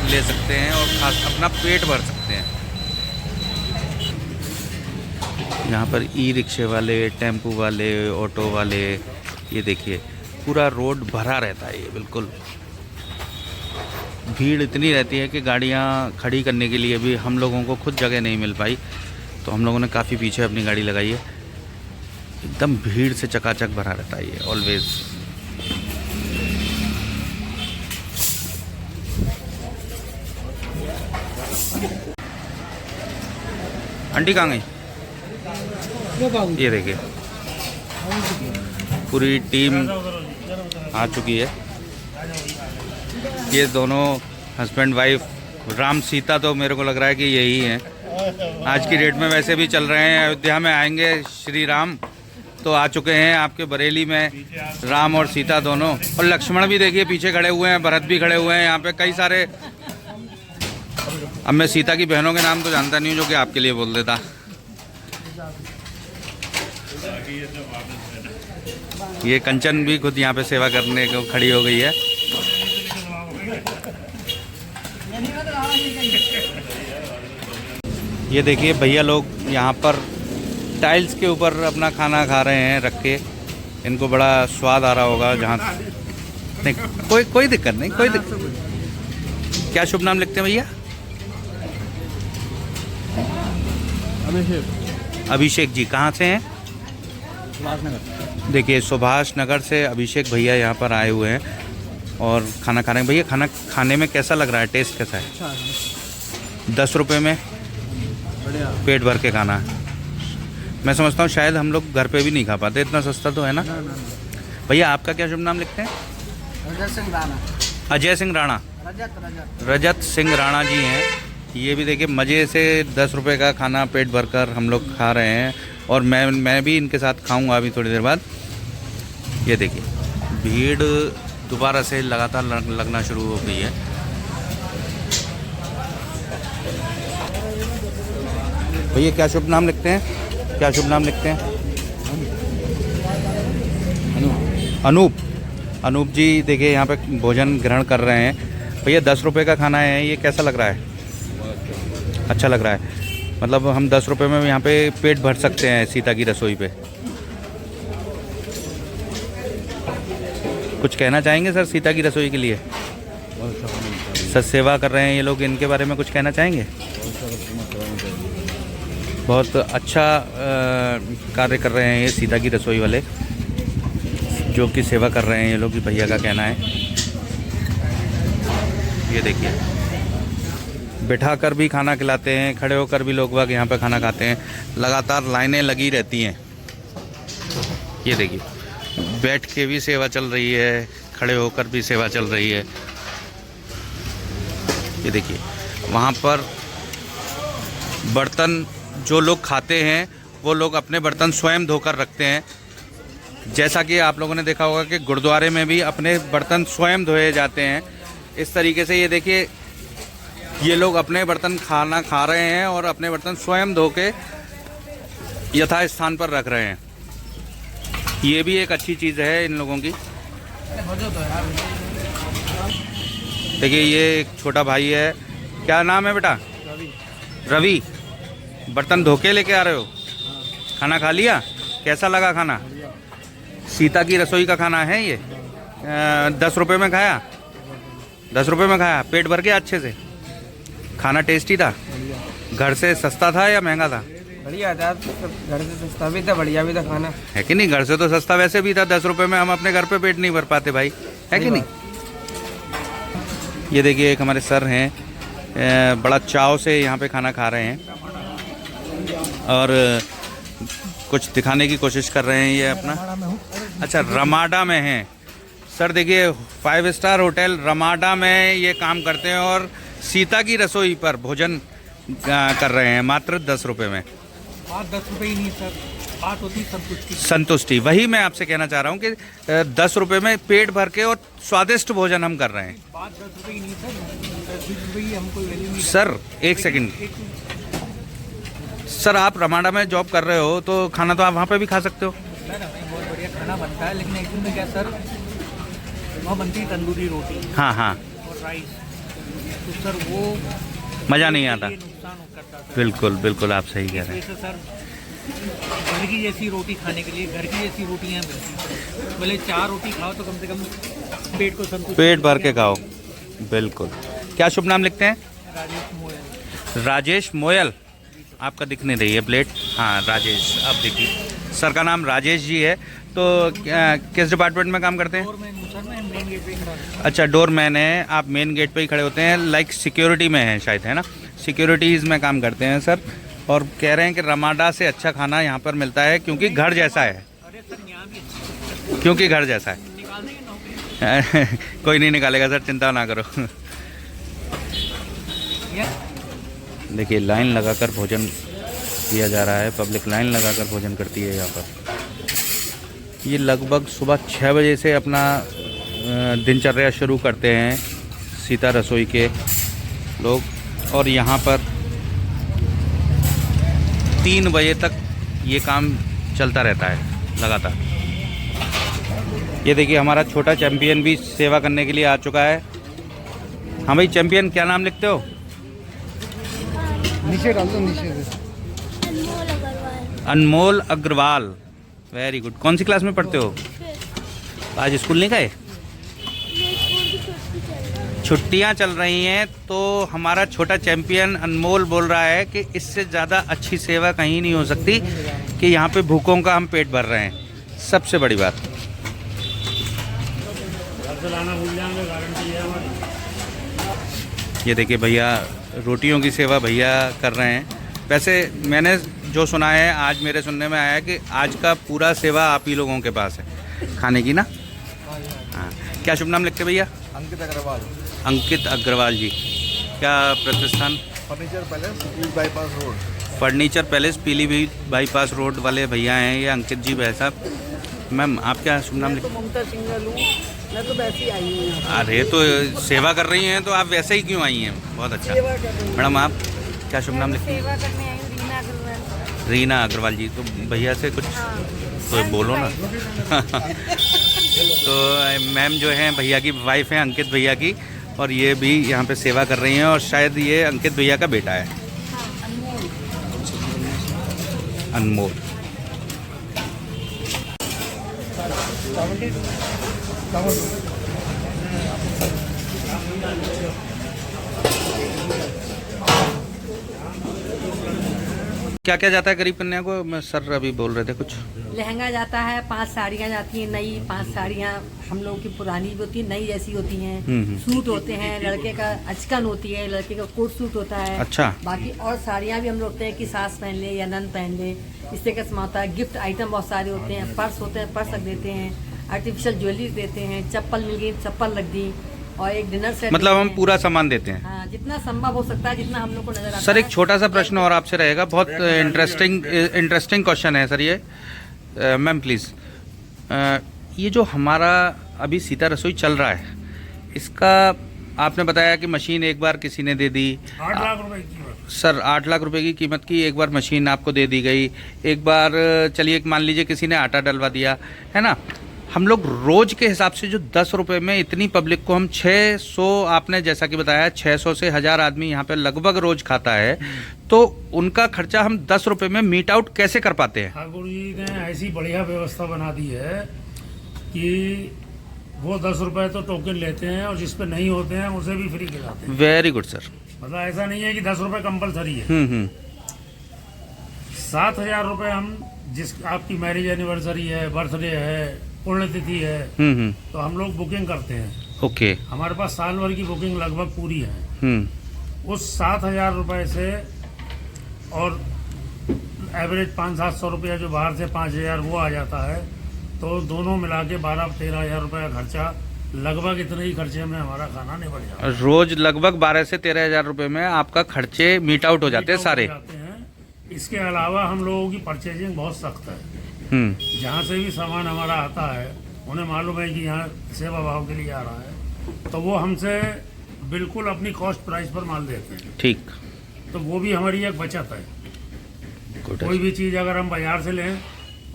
ले सकते हैं और अपना पेट भर सकते हैं। यहाँ पर ई रिक्शे वाले, टेम्पू वाले, ऑटो वाले, ये देखिए पूरा रोड भरा रहता है। ये बिल्कुल भीड़ इतनी रहती है कि गाड़ियाँ खड़ी करने के लिए भी हम लोगों को खुद जगह नहीं मिल पाई, तो हम लोगों ने काफ़ी पीछे अपनी गाड़ी लगाई है। एकदम भीड़ से चकाचक भरा रहता है ये ऑलवेज। आंटी कहाँ गई? ये देखिए पूरी टीम आ चुकी है। ये दोनों हस्बैंड वाइफ राम सीता, तो मेरे को लग रहा है कि यही हैं आज की डेट में। वैसे भी चल रहे हैं, अयोध्या में आएंगे श्री राम, तो आ चुके हैं आपके बरेली में राम और सीता दोनों। और लक्ष्मण भी देखिए पीछे खड़े हुए हैं, भरत भी खड़े हुए हैं यहाँ पे कई सारे। अब मैं सीता की बहनों के नाम तो जानता नहीं हूँ, जो कि आपके लिए बोल देता। ये कंचन भी खुद यहाँ पे सेवा करने को खड़ी हो गई है। ये देखिए भैया लोग यहाँ पर टाइल्स के ऊपर अपना खाना खा रहे हैं रख के। इनको बड़ा स्वाद आ रहा होगा। जहाँ नहीं कोई दिक्कत नहीं, कोई दिक्कत। क्या शुभ नाम लिखते हैं भैया? अभिषेक जी। कहाँ से हैं? देखिए सुभाष नगर से अभिषेक भैया यहाँ पर आए हुए हैं और खाना खा रहे हैं। भैया खाना खाने में कैसा लग रहा है? टेस्ट कैसा है? 10 रुपये में पेट भर के खाना है। मैं समझता हूँ शायद हम लोग घर पे भी नहीं खा पाते, इतना सस्ता तो है ना। भैया आपका क्या शुभ नाम लिखते हैं? अजय सिंह राणा। रजत सिंह राणा जी हैं। ये भी देखिए मज़े से 10 रुपये का खाना पेट भरकर हम लोग खा रहे हैं और मैं भी इनके साथ खाऊंगा अभी थोड़ी देर बाद। ये देखिए भीड़ दोबारा से लगातार लगना शुरू हो गई है। भैया क्या शुभ नाम लिखते हैं? क्या शुभ नाम लिखते हैं? अनूप। अनूप जी देखिए यहाँ पे भोजन ग्रहण कर रहे हैं। भैया 10 रुपये का खाना है, ये कैसा लग रहा है? अच्छा लग रहा है। मतलब हम 10 रुपये में यहाँ पे पेट भर सकते हैं सीता की रसोई पे। कुछ कहना चाहेंगे सर सीता की रसोई के लिए? सर सेवा कर रहे हैं ये लोग, इनके बारे में कुछ कहना चाहेंगे? बहुत अच्छा कार्य कर रहे हैं ये सीता की रसोई वाले, जो कि सेवा कर रहे हैं ये लोग, भैया का कहना है। ये देखिए बिठा कर भी खाना खिलाते हैं, खड़े होकर भी लोग बाग यहाँ पे खाना खाते हैं। लगातार लाइनें लगी रहती हैं। ये देखिए बैठ के भी सेवा चल रही है, खड़े होकर भी सेवा चल रही है। ये देखिए वहाँ पर बर्तन जो लोग खाते हैं वो लोग अपने बर्तन स्वयं धोकर रखते हैं। जैसा कि आप लोगों ने देखा होगा कि गुरुद्वारे में भी अपने बर्तन स्वयं धोए जाते हैं। इस तरीके से ये देखिए ये लोग अपने बर्तन खाना खा रहे हैं और अपने बर्तन स्वयं धो के यथा स्थान पर रख रहे हैं। ये भी एक अच्छी चीज़ है इन लोगों की। देखिए ये एक छोटा भाई है। क्या नाम है बेटा? रवि। बर्तन धो के लेके आ रहे हो? खाना खा लिया? कैसा लगा खाना? सीता की रसोई का खाना है ये। 10 रुपये में खाया? 10 रुपये में खाया? पेट भर गया अच्छे से? खाना टेस्टी था? घर से सस्ता था या महंगा था? बढ़िया था। घर से सस्ता भी था, बढ़िया भी था खाना, है कि नहीं? घर से तो सस्ता वैसे भी था। 10 रुपये में हम अपने घर पे पेट नहीं भर पाते भाई, है कि नहीं? ये देखिए एक हमारे सर हैं, बड़ा चाव से यहाँ पे खाना खा रहे हैं और कुछ दिखाने की कोशिश कर रहे हैं ये अपना। अच्छा रमाडा में हैं सर देखिए 5 स्टार होटल रमाडा में ये काम करते हैं और सीता की रसोई पर भोजन कर रहे हैं मात्र 10 रुपये में। बात 10 रुपये ही नहीं सर, बात होती संतुष्टि। संतुष्टि, वही मैं आपसे कहना चाह रहा हूँ कि 10 रुपये में पेट भर के और स्वादिष्ट भोजन हम कर रहे हैं। बात 10 रुपये ही नहीं सर, 10-20 रुपये ही हमको वैल्यू नहीं। सर एक सेकंड, सर आप रमाडा में जॉब कर रहे हो तो खाना तो आप वहाँ पे भी खा सकते हो। सर हमें बहुत बढ़िया खाना बनता है, लेकिन एक्चुअली में क्या सर, वहाँ बनती है तंदूरी रोटी हाँ हाँ, और राइस, तो सर वो मज़ा नहीं आता। ये नुकसान करता है। बिल्कुल बिल्कुल, आप सही कह रहे हैं। वैसे सर घर की जैसी रोटी खाने के लिए घर की जैसी रोटियाँ मिलती हैं। भले 4 रोटी खाओ तो कम से कम पेट को संतुष्ट, पेट भर के खाओ। बिल्कुल। क्या शुभ नाम लिखते हैं? राजेश मोयल। राजेश मोयल, आपका दिख नहीं रही है प्लेट। हाँ राजेश, अब देखिए सर का नाम राजेश जी है। तो किस डिपार्टमेंट में काम करते हैं? और मैं सर मैं मेन गेट पे खड़ा हूँ। अच्छा, डोरमैन है, आप मेन गेट पे ही खड़े होते हैं, लाइक सिक्योरिटी में हैं शायद, है ना? सिक्योरिटीज़ में काम करते हैं सर, और कह रहे हैं कि रमाडा से अच्छा खाना यहाँ पर मिलता है क्योंकि घर जैसा है। अरे सर यहाँ भी क्योंकि घर जैसा है। निकाल देंगे नौकरी। कोई नहीं निकालेगा सर, चिंता ना करो। देखिए लाइन लगाकर भोजन किया जा रहा है, पब्लिक लाइन लगाकर भोजन करती है यहाँ पर। ये लगभग सुबह 6 बजे से अपना दिनचर्या शुरू करते हैं सीता रसोई के लोग, और यहाँ पर 3 बजे तक ये काम चलता रहता है लगातार। ये देखिए हमारा छोटा चैंपियन भी सेवा करने के लिए आ चुका है। हाँ भाई चैंपियन, क्या नाम लिखते हो? नीचे डाल दो, नीचे। अनमोल अग्रवाल, वेरी गुड। कौन सी क्लास में पढ़ते हो? आज स्कूल नहीं गए? छुट्टियां चल रही हैं, तो हमारा छोटा चैंपियन अनमोल बोल रहा है कि इससे ज़्यादा अच्छी सेवा कहीं नहीं हो सकती कि यहाँ पे भूखों का हम पेट भर रहे हैं। सबसे बड़ी बात। ये देखिए भैया रोटियों की सेवा भैया कर रहे हैं। वैसे मैंने जो सुना है, आज मेरे सुनने में आया कि आज का पूरा सेवा आप ही लोगों के पास है खाने की ना? हाँ। क्या शुभ नाम लिखते भैया? अंकित अग्रवाल। अंकित अग्रवाल जी, क्या प्रतिष्ठान? Furniture palace, bypass road. Furniture palace Pilibhit bypass road वाले भैया हैं ये अंकित जी भाई साहब। मैम आप क्या शुभ नाम लिखते? ममता सिंगल हूँ, मैं तो वैसे ही आई हूँ यहाँ। अरे तो सेवा कर रही हैं तो आप वैसे ही क्यों आई हैं? बहुत अच्छा। मैडम आप क्या शुभ नाम लिखते हैं? सेवा करने आई हूँ, रीना अग्रवाल। रीना अग्रवाल जी, तो भैया से कुछ तो बोलो ना। तो मैम जो हैं भैया की वाइफ हैं, अंकित भैया की, और ये भी यहाँ पे सेवा कर रही हैं, और शायद ये अंकित भैया का बेटा है अनमोल। क्या क्या जाता है गरीब कन्या को? मैं सर अभी बोल रहे थे कुछ। लहंगा जाता है, 5 साड़ियाँ जाती हैं नई, 5 साड़ियाँ हम लोगों की पुरानी भी होती है, नई जैसी होती हैं। सूट होते हैं, लड़के का अचकन होती है, लड़के का कोट सूट होता है। अच्छा। बाकी और साड़ियाँ भी हम लोग होते हैं कि सास पहन ले या नन पहन ले, इससे क्या होता है। गिफ्ट आइटम बहुत सारे होते हैं, पर्स होते हैं, पर्स रख देते हैं, आर्टिफिशियल ज्वेलरी देते हैं, चप्पल मिल गई चप्पल रख दी, और एक डिनर सेट। मतलब हम पूरा सामान देते हैं? हाँ, जितना संभव हो सकता है, जितना हम लोग को नजर आता है। सर एक छोटा सा प्रश्न और आपसे रहेगा, बहुत इंटरेस्टिंग क्वेश्चन है सर ये। मैम प्लीज़, ये जो हमारा अभी सीता रसोई चल रहा है, इसका आपने बताया कि मशीन एक बार किसी ने दे दी 8 लाख रुपए की कीमत। सर 8 लाख रुपए की कीमत की एक बार मशीन आपको दे दी गई। एक बार चलिए मान लीजिए किसी ने आटा डलवा दिया, है ना? हम लोग रोज के हिसाब से जो 10 रुपये में इतनी पब्लिक को हम 600, आपने जैसा कि बताया 600 से 1000 आदमी यहाँ पे लगभग रोज खाता है, तो उनका खर्चा हम 10 रुपये में मीट आउट कैसे कर पाते हैं? ठाकुर जी ने ऐसी बढ़िया व्यवस्था बना दी है कि वो 10 रुपए तो टोकन लेते हैं, और जिस पे नहीं होते हैं उसे भी फ्री खिलाते हैं। Very good sir. मतलब ऐसा नहीं है कि 10 रुपए कंपलसरी है। 7,000 रुपए हम, जिस आपकी मैरिज एनिवर्सरी है, बर्थडे है, पुण्यतिथि है, तो हम लोग बुकिंग करते हैं। ओके। हमारे पास साल भर की बुकिंग लगभग पूरी है। उस 7,000 रुपए से, और एवरेज 500-700 रुपया जो बाहर से 5,000 वो आ जाता है, तो दोनों मिला के 12-13 हज़ार रुपये का खर्चा, लगभग इतने ही खर्चे में हमारा खाना निपट जाता है। रोज लगभग 12 से 13 हज़ार रुपये में आपका खर्चे मीट आउट हो जाते हैं सारे। इसके अलावा हम लोगों की परचेजिंग बहुत सख्त है। जहाँ से भी सामान हमारा आता है उन्हें मालूम है कि यहाँ सेवा भाव के लिए आ रहा है, तो वो हमसे बिल्कुल अपनी कॉस्ट प्राइस पर माल देते हैं। ठीक, तो वो भी हमारी एक बचत है। कोई भी चीज़ अगर हम बाजार से लें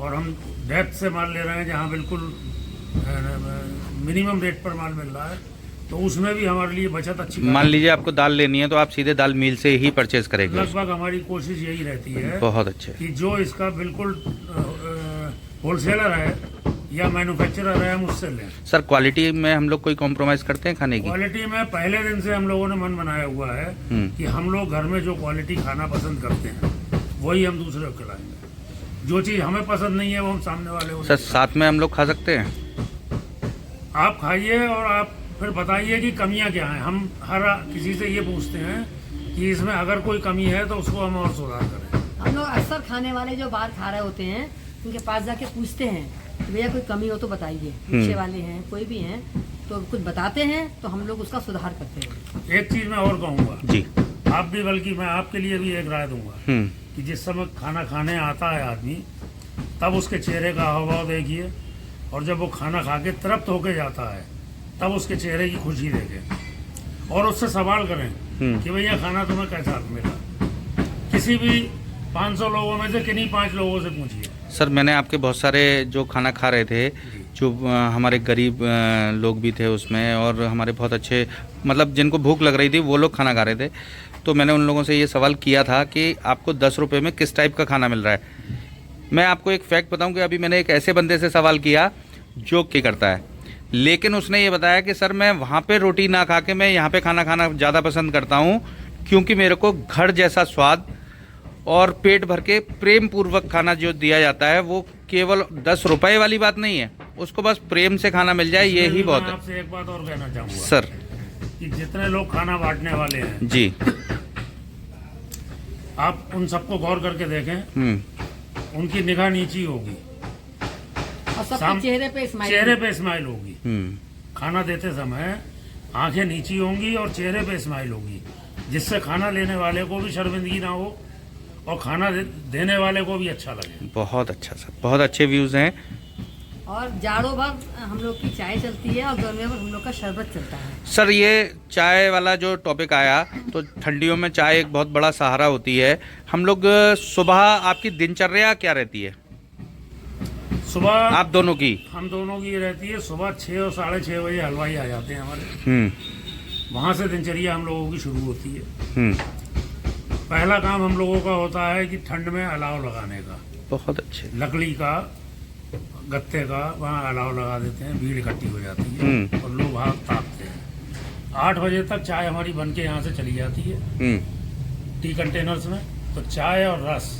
और हम डेप्थ से माल ले रहे हैं जहाँ बिल्कुल मिनिमम रेट पर माल मिल रहा है, तो उसमें भी हमारे लिए बचत अच्छी। मान लीजिए आपको दाल लेनी है तो आप सीधे दाल मिल से ही परचेज करेंगे। लगभग हमारी कोशिश यही रहती है। बहुत अच्छे। कि जो इसका बिल्कुल होलसेलर है या मैन्युफैक्चरर है, हम उससे लें। सर क्वालिटी में हम लोग कोई कॉम्प्रोमाइज़ करते हैं खाने की? क्वालिटी में पहले दिन से हम लोगों ने मन बनाया हुआ है कि हम लोग घर में जो क्वालिटी खाना पसंद करते हैं वही हम दूसरे को खिलाएंगे। जो चीज़ हमें पसंद नहीं है वो हम सामने वाले को। सर साथ में हम लोग खा सकते हैं? आप खाइए और आप फिर बताइए कि कमियां क्या हैं। हम हर किसी से ये पूछते हैं कि इसमें अगर कोई कमी है तो उसको हम और सुधार करें। हम लोग अक्सर खाने वाले जो बाहर खा रहे होते हैं उनके पास जाके पूछते हैं कि भैया कोई कमी हो तो बताइए। पीछे वाले हैं कोई भी हैं तो कुछ बताते हैं तो हम लोग उसका सुधार करते हैं। एक चीज़ मैं और कहूँगा जी, आप भी, बल्कि मैं आपके लिए भी एक राय दूंगा कि जिस समय खाना खाने आता है आदमी, तब उसके चेहरे का हाव भाव देखिए, और जब वो खाना खा के तृप्त होके जाता है तब उसके चेहरे की खुशी देखें और उससे सवाल करें कि भैया खाना तुम्हें कैसा मिला। किसी भी 500 लोगों में से किन्हीं 5 लोगों से पूछिए। सर मैंने आपके बहुत सारे जो खाना खा रहे थे, जो हमारे गरीब लोग भी थे उसमें, और हमारे बहुत अच्छे मतलब जिनको भूख लग रही थी वो लोग खाना खा रहे थे, तो मैंने उन लोगों से ये सवाल किया था कि आपको 10 रुपये में किस टाइप का खाना मिल रहा है। मैं आपको एक फैक्ट बताऊं कि अभी मैंने एक ऐसे बंदे से सवाल किया जो क्या करता है, लेकिन उसने ये बताया कि सर मैं वहाँ पे रोटी ना खा के मैं यहाँ पे खाना खाना ज़्यादा पसंद करता हूँ, क्योंकि मेरे को घर जैसा स्वाद और पेट भर के प्रेम पूर्वक खाना जो दिया जाता है वो केवल 10 रुपए वाली बात नहीं है, उसको बस प्रेम से खाना मिल जाए, ये ही बहुत है। आपसे एक बात और कहना चाहूँगा सर कि जितने लोग खाना बांटने वाले हैं जी, आप उन सबको गौर करके देखें, उनकी निगाह नीची होगी और सबके चेहरे पे स्माइल होगी। खाना देते समय आंखें नीची होंगी और चेहरे पे स्माइल होगी, जिससे खाना लेने वाले को भी शर्मिंदगी ना हो और खाना देने वाले को भी अच्छा लगे। बहुत अच्छा सर, बहुत अच्छे व्यूज़ हैं। और जाड़ों भर हम लोग की चाय चलती है और गर्मियों में हम लोग का शरबत चलता है। सर ये चाय वाला जो टॉपिक आया, तो ठंडियों में चाय एक बहुत बड़ा सहारा होती है। हम लोग सुबह, आपकी दिनचर्या क्या रहती है? सुबह आप दोनों की? हम दोनों की रहती है। सुबह 6 और 6:30 बजे हलवाई आ जाते हैं हमारे, वहाँ से दिनचर्या हम लोगों की शुरू होती है। पहला काम हम लोगों का होता है कि ठंड में अलाव लगाने का। बहुत अच्छे। लकड़ी का, गत्ते का, वहाँ अलाव लगा देते हैं, भीड़ इकट्ठी हो जाती है और लोग वहाँ ताकते हैं। 8 बजे तक चाय हमारी बन के यहाँ से चली जाती है टी कंटेनर्स में। तो चाय और रस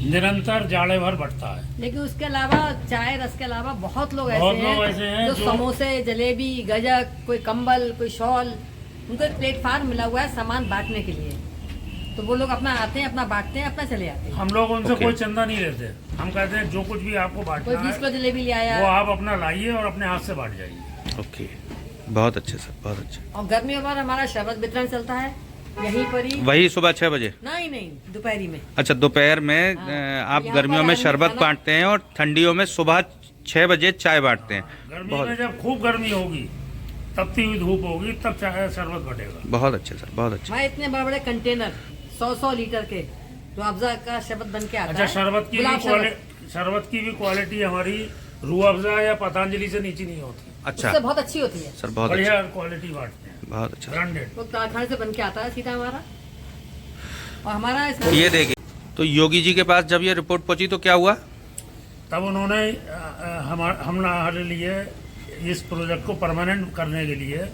निरंतर जाड़े भर बढ़ता है। लेकिन उसके अलावा चाय रस के अलावा बहुत लोग ऐसे हैं जो समोसे, जलेबी, गजक, कोई कंबल, कोई शॉल, उनको एक प्लेटफार्म मिला हुआ है सामान बांटने के लिए, तो वो लोग अपना आते हैं, अपना बांटते हैं, अपना चले जाते हैं। हम लोग उनसे कोई चंदा नहीं लेते। हम कहते हैं जो कुछ भी आपको बांटना कोई 20 किलो जलेबी ले आया, वो आप अपना लाइए और अपने हाथ से बांट जाइए। ओके, बहुत अच्छे सर, बहुत अच्छे। और गर्मियों में हमारा शरबत वितरण चलता है यहीं पर ही। वही सुबह 6 बजे? नहीं, दोपहरी में। अच्छा, दोपहर में आप गर्मियों में शरबत बांटते हैं और ठंडियों में सुबह 6 बजे चाय बांटते हैं। गर्मी में जब खूब गर्मी होगी, तपती हुई धूप होगी, तब चाय शरबत बटेगा। बहुत अच्छे सर, बहुत अच्छे। भाई इतने बड़े बड़े कंटेनर 100 लीटर के रूह अफ़ज़ा का शरबत बन के आता है। अच्छा, शरबत की भी क्वालिटी हमारी रूह अफ़ज़ा या पतंजलि से नीचे नहीं होती। अच्छा, उससे बहुत अच्छी होती है सर, बहुत बढ़िया क्वालिटी बांटते हैं, बहुत अच्छा, ब्रांडेड। वो कारखाने से बन के आता है सीधा हमारा। और हमारा ये देखिए, तो योगी जी के पास जब ये रिपोर्ट पहुंची तो क्या हुआ? तब उन्होंने हमारे लिए इस प्रोजेक्ट को परमानेंट करने के लिए,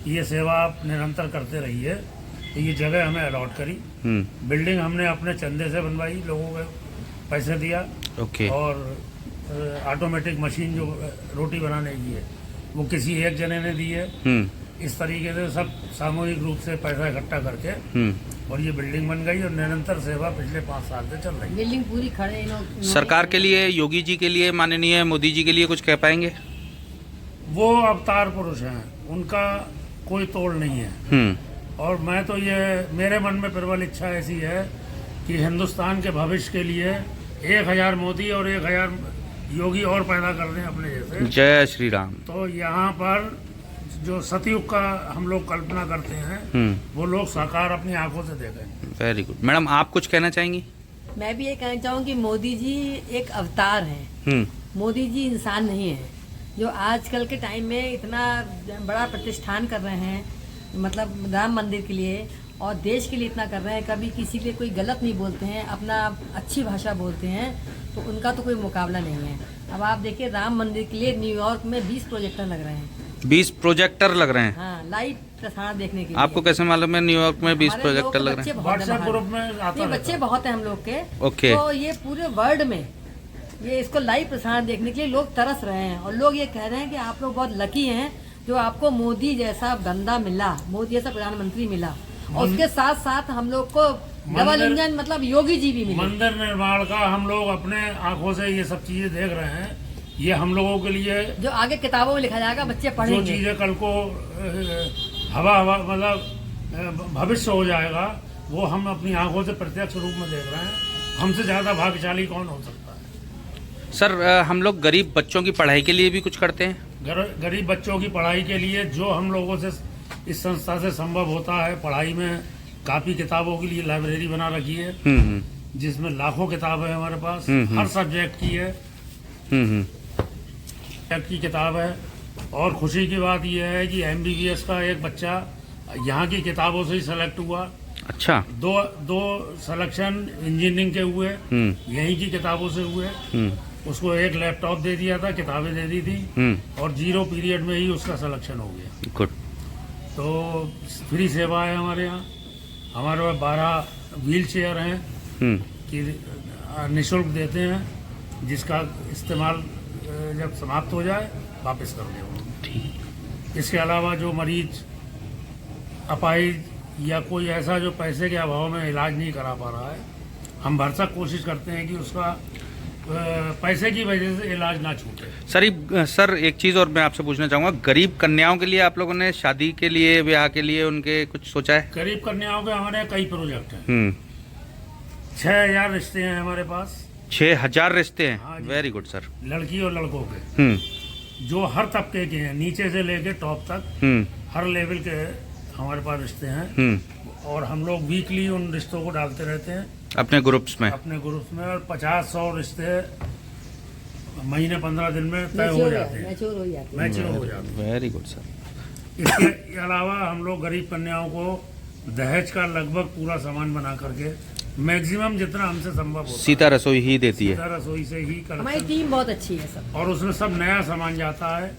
ये सेवा आप निरंतर करते रहिए, तो ये जगह हमें अलॉट करी। बिल्डिंग हमने अपने चंदे से बनवाई, लोगों को पैसे दिया। ओके। और ऑटोमेटिक मशीन जो रोटी बनाने की है वो किसी एक जने ने दी है। इस तरीके से सब सामूहिक रूप से पैसा इकट्ठा करके और ये बिल्डिंग बन गई और निरंतर सेवा पिछले 5 साल से चल रही है। बिल्डिंग पूरी खड़े सरकार के लिए, योगी जी के लिए, माननीय मोदी जी के लिए कुछ कह पाएंगे? वो अवतार पुरुष हैं, उनका कोई तोड़ नहीं है। और मैं तो ये, मेरे मन में प्रबल इच्छा ऐसी है कि हिंदुस्तान के भविष्य के लिए 1000 मोदी और 1000 योगी और पैदा कर दें अपने जैसे। जय श्री राम। तो यहाँ पर जो सतयुग का हम लोग कल्पना करते हैं वो लोग साकार अपनी आंखों से देखें। Very good. मैडम, आप कुछ कहना चाहेंगी? मैं भी ये कहना चाहूँगी, मोदी जी एक अवतार हैं। मोदी जी इंसान नहीं है जो आजकल के टाइम में इतना बड़ा प्रतिष्ठान कर रहे हैं, मतलब राम मंदिर के लिए और देश के लिए इतना कर रहे हैं। कभी किसी के लिए कोई गलत नहीं बोलते हैं, अपना अच्छी भाषा बोलते हैं, तो उनका तो कोई मुकाबला नहीं है। अब आप देखिए, राम मंदिर के लिए न्यूयॉर्क में 20 प्रोजेक्टर लग रहे हैं। 20 प्रोजेक्टर लग रहे हैं? हाँ, लाइव प्रसारण देखने के लिए। आपको कैसे मालूम है न्यूयॉर्क में 20 प्रोजेक्टर लग रहे हैं? व्हाट्सएप ग्रुप में आता है। बच्चे बहुत हैं हम लोग के। ओके। तो ये पूरे वर्ल्ड में ये इसको लाइव प्रसारण देखने के लिए लोग तरस रहे हैं और लोग ये कह रहे हैं कि आप लोग बहुत लकी हैं जो आपको मोदी जैसा बंदा मिला, मोदी जैसा प्रधानमंत्री मिला, और उसके साथ साथ हम लोग को डबल इंजन मतलब योगी जी भी मिले। मंदिर निर्माण का हम लोग अपने आंखों से ये सब चीजें देख रहे हैं। ये हम लोगों के लिए जो आगे किताबों में लिखा जाएगा, बच्चे जो पढ़ेंगे, चीजें कल को हवा मतलब भविष्य हो जाएगा, वो हम अपनी आंखों से प्रत्यक्ष रूप में देख रहे हैं। हमसे ज्यादा भाग्यशाली कौन हो सकता है? सर, हम लोग गरीब बच्चों की पढ़ाई के लिए भी कुछ करते हैं? गरीब बच्चों की पढ़ाई के लिए जो हम लोगों से इस संस्था से संभव होता है, पढ़ाई में कापी किताबों के लिए लाइब्रेरी बना रखी है जिसमें लाखों किताब है हमारे पास, हर सब्जेक्ट की है, की किताब है। और खुशी की बात यह है कि MBBS का एक बच्चा यहाँ की किताबों से ही सेलेक्ट हुआ। अच्छा। दो सिलेक्शन इंजीनियरिंग के हुए, यहीं की किताबों से हुए। उसको एक लैपटॉप दे दिया था, किताबें दे दी थी और 0 पीरियड में ही उसका सिलेक्शन हो गया। गुड। तो फ्री सेवा है हमारे यहाँ। हमारे पास 12 व्हील चेयर हैं कि निःशुल्क देते हैं, जिसका इस्तेमाल जब समाप्त हो जाए वापस कर दें। इसके अलावा जो मरीज अपाहिज या कोई ऐसा जो पैसे के अभाव में इलाज नहीं करा पा रहा है, हम भरसक कोशिश करते हैं कि उसका पैसे की वजह से इलाज ना छूटे। सर एक चीज़ और मैं आपसे पूछना चाहूँगा, गरीब कन्याओं के लिए आप लोगों ने शादी के लिए, ब्याह के लिए उनके कुछ सोचा है? गरीब कन्याओं के हमारे कई प्रोजेक्ट हैं। 6000 रिश्ते हैं हमारे पास। 6000 रिश्ते हैं? हाँ, वेरी गुड सर। लड़की और लड़कों के जो हर तबके के हैं, नीचे से लेके टॉप तक हर लेवल के हमारे पास रिश्ते हैं। और हम लोग वीकली उन रिश्तों को डालते रहते हैं अपने ग्रुप्स में। और 50-100 रिश्ते महीने 15 दिन में तय हो जाते हैं, मैच्योर हो जाते हैं। Very good sir. इसके अलावा हम लोग गरीब कन्याओं को दहेज का लगभग पूरा सामान बना करके मैक्सिमम जितना हमसे संभव होता है, सीता रसोई ही देती है। सीता रसोई से ही हमारी टीम बहुत अच्छी है सब, और उसमें सब नया सामान जाता है।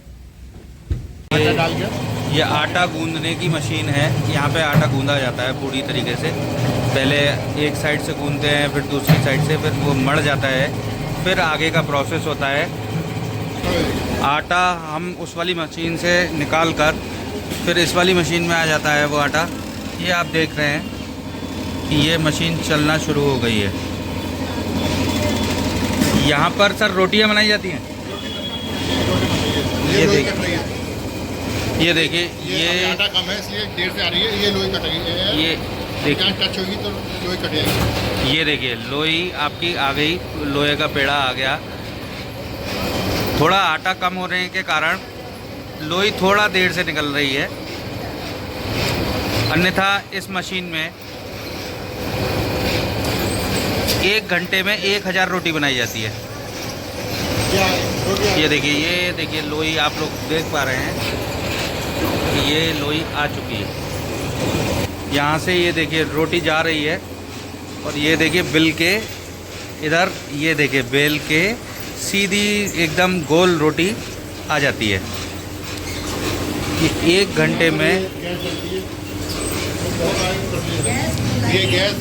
ये आटा गूंदने की मशीन है। यहाँ पे आटा गूंदा जाता है पूरी तरीके से। पहले एक साइड से गूंदते हैं, फिर दूसरी साइड से, फिर वो मड़ जाता है, फिर आगे का प्रोसेस होता है। आटा हम उस वाली मशीन से निकाल कर फिर इस वाली मशीन में आ जाता है वो आटा। ये आप देख रहे हैं कि ये मशीन चलना शुरू हो गई है। यहाँ पर सर रोटियाँ बनाई जाती हैं। ये देखिए ये आटा कम है इसलिए देर से आ रही है। ये लोई कट रही है, ये देखिए, टच होगी तो लोई कटेगी। ये देखिए लोई आपकी आ गई, लोहे का पेड़ा आ गया। थोड़ा आटा कम होने के कारण लोई थोड़ा देर से निकल रही है, अन्यथा इस मशीन में 1 घंटे में 1000 रोटी बनाई जाती है। ये देखिए लोई आप लोग देख पा रहे हैं कि ये लोई आ चुकी है। यहाँ से ये देखिए रोटी जा रही है और ये देखिए बिल के इधर, ये देखिए बेल के सीधी एकदम गोल रोटी आ जाती है। ये 1 घंटे में ये गैस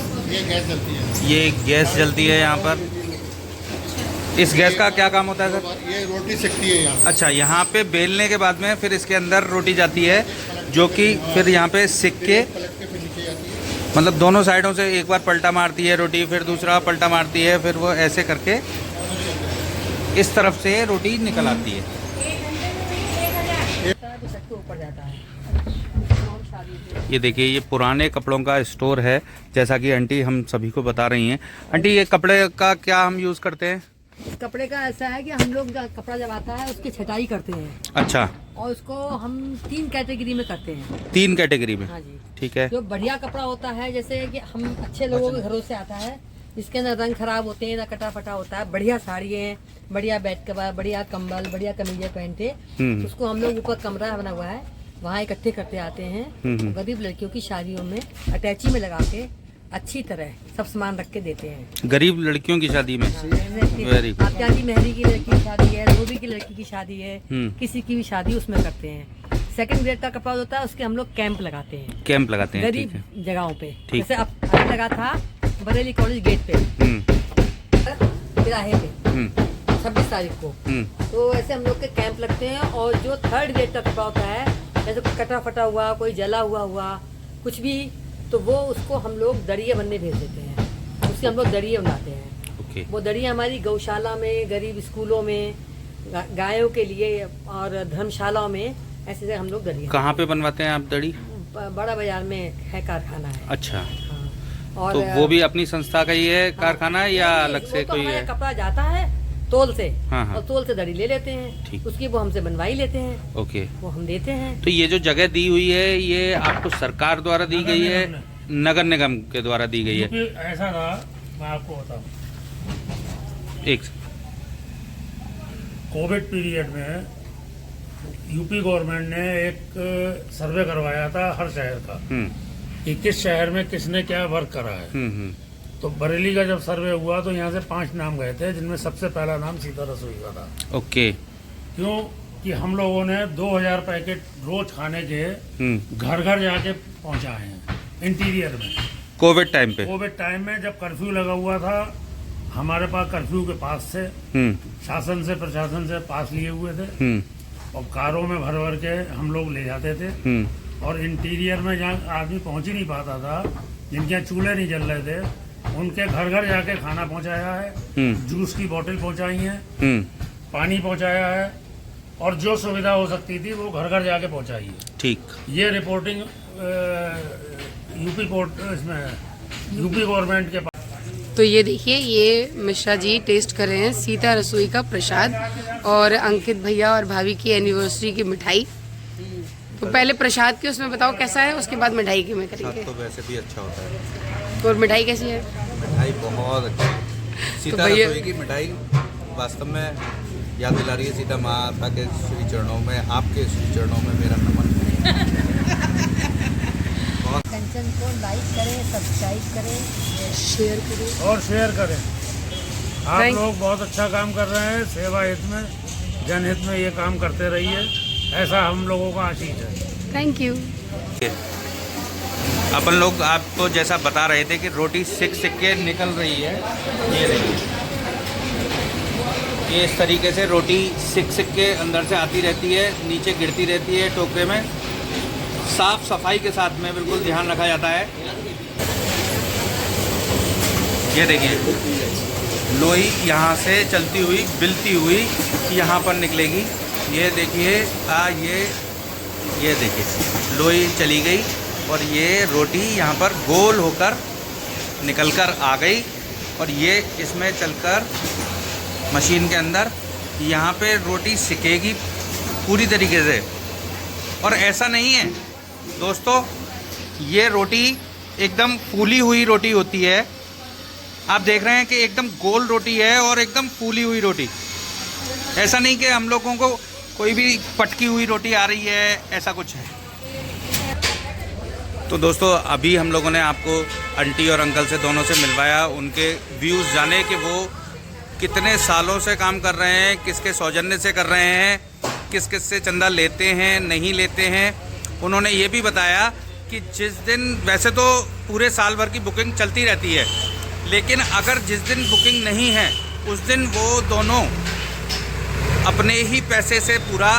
जलती है। ये गैस जलती है यहाँ पर। इस गैस का क्या काम होता है सर? ये रोटी सिकती है यहाँ। अच्छा, यहाँ पे बेलने के बाद में फिर इसके अंदर रोटी जाती है, जो कि फिर यहाँ पे सिक के पलट के फिर नीचे जाती है। मतलब दोनों साइडों से एक बार पलटा मारती है रोटी, फिर दूसरा पलटा मारती है, फिर वो ऐसे करके इस तरफ से रोटी निकल आती है। ऊपर जाता है। ये देखिए, ये पुराने कपड़ों का स्टोर है, जैसा कि आंटी हम सभी को बता रही हैं। आंटी, ये कपड़े का क्या हम यूज़ करते हैं? कपड़े का ऐसा है कि हम लोग कपड़ा जब आता है उसकी छटाई करते हैं। अच्छा, और उसको हम 3 कैटेगरी में करते हैं। 3 कैटेगरी में? हाँ जी। ठीक है। जो बढ़िया कपड़ा होता है, जैसे कि हम अच्छे लोगों के घरों से आता है, इसके ना रंग खराब होते हैं ना कटा फटा होता है, बढ़िया साड़ी है, बढ़िया बेड कवर, बढ़िया कंबल, बढ़िया कमीजें पहनते, उसको हम लोग ऊपर कमरा बना हुआ है वहाँ इकट्ठे करते आते हैं। गरीब लड़कियों की शादियों में अटैची में लगा के अच्छी तरह सब सामान रख के देते हैं। गरीब लड़कियों की शादी में? Very good. आपके की मेहरी की लड़की की शादी है, धोबी की लड़की की शादी है, किसी की भी शादी उसमें करते हैं। सेकंड ग्रेड का कपड़ा होता है, उसके हम लोग कैंप लगाते हैं। कैंप लगाते हैं, गरीब जगहों पे। ठीक। जैसे अब लगा था बरेली कॉलेज गेट पे, तिराहे पे 26 तारीख को। तो ऐसे हम लोग के कैंप लगते हैं। और जो थर्ड ग्रेड का कपड़ा होता है, जैसे कटा फटा हुआ, कोई जला हुआ कुछ भी, तो वो उसको हम लोग दरिया बनने भेज देते हैं। उससे हम लोग दरिया बनाते हैं। वो दरिया हमारी गौशाला में, गरीब स्कूलों में, गायों के लिए और धर्मशालाओं में, ऐसे से हम लोग दरिया। कहाँ पे बनवाते हैं आप दड़ी? बड़ा बाजार में है कारखाना है। अच्छा। हाँ। और तो वो भी अपनी संस्था का ही है कारखाना है या अलग से तो कोई है? कपड़ा जाता है तोल से। हाँ। और तोल से दड़ी ले लेते हैं। ठीक। उसकी वो हमसे बनवाई लेते हैं। ओके। वो हम देते हैं। तो ये जो जगह दी हुई है, ये आपको सरकार द्वारा दी गई है, नगर निगम के द्वारा दी गई है? क्योंकि ऐसा था, मैं आपको बताऊं, एक कोविड पीरियड में यूपी गवर्नमेंट ने एक सर्वे करवाया था हर शहर का, कि किस शहर में किसने क्या वर्क करा है। तो बरेली का जब सर्वे हुआ तो यहाँ से 5 नाम गए थे, जिनमें सबसे पहला नाम सीता रसोई का था। ओके। क्यों कि हम लोगों ने 2000 पैकेट रोज खाने के घर घर जाके पहुंचाए हैं इंटीरियर में। कोविड टाइम पे? कोविड टाइम में जब कर्फ्यू लगा हुआ था, हमारे पास कर्फ्यू के पास से शासन से, प्रशासन से पास लिए हुए थे, और कारों में भर भर के हम लोग ले जाते थे। और इंटीरियर में जहाँ आदमी पहुंच ही नहीं पाता था, जिनके यहाँ चूल्हे नहीं जल रहे थे, उनके घर घर जाके खाना पहुंचाया है, जूस की बोतल पहुंचाई है, पानी पहुंचाया है, और जो सुविधा हो सकती थी वो घर घर जाके पहुंचाई है। ठीक। ये रिपोर्टिंग यूपी गवर्नमेंट के पास। तो ये देखिए, ये मिश्रा जी टेस्ट कर रहे हैं सीता रसोई का प्रसाद और अंकित भैया और भाभी की एनिवर्सरी की मिठाई। तो पहले प्रसाद की उसमें बताओ कैसा है, उसके बाद मिठाई की में करेंगे। तो वैसे भी अच्छा होता है। तो और मिठाई कैसी है? मिठाई बहुत अच्छी है। सीता भैया- रसोई की मिठाई वास्तव में याद दिला रही है सीता माता के श्री चरणों में, आपके श्री चरणों में मेरा नमन। कंचन को लाइक करें, सब्सक्राइब करें, शेयर करें और शेयर करें। आप Thank- लोग बहुत अच्छा काम कर रहे हैं, सेवा हित में, जनहित में ये काम करते रहिए, ऐसा हम लोगों का आशीष है। Thank you. अपन लोग आपको जैसा बता रहे थे कि रोटी सिक के निकल रही है। ये देखिए, ये इस तरीके से रोटी सिक के अंदर से आती रहती है, नीचे गिरती रहती है टोकरे में। साफ सफाई के साथ में बिल्कुल ध्यान रखा जाता है। ये देखिए, लोई यहाँ से चलती हुई, बिलती हुई यहाँ पर निकलेगी। ये देखिए, ये देखिए, लोई चली गई और ये रोटी यहाँ पर गोल होकर निकलकर आ गई, और ये इसमें चलकर मशीन के अंदर यहाँ पे रोटी सिकेगी पूरी तरीके से। और ऐसा नहीं है दोस्तों, ये रोटी एकदम फूली हुई रोटी होती है। आप देख रहे हैं कि एकदम गोल रोटी है और एकदम फूली हुई रोटी। ऐसा नहीं कि हम लोगों को कोई भी पटकी हुई रोटी आ रही है, ऐसा कुछ है। तो दोस्तों, अभी हम लोगों ने आपको आंटी और अंकल से, दोनों से मिलवाया, उनके व्यूज़ जाने कि वो कितने सालों से काम कर रहे हैं, किसके सौजन्य से कर रहे हैं, किस किस से चंदा लेते हैं, नहीं लेते हैं। उन्होंने ये भी बताया कि जिस दिन, वैसे तो पूरे साल भर की बुकिंग चलती रहती है, लेकिन अगर जिस दिन बुकिंग नहीं है उस दिन वो दोनों अपने ही पैसे से पूरा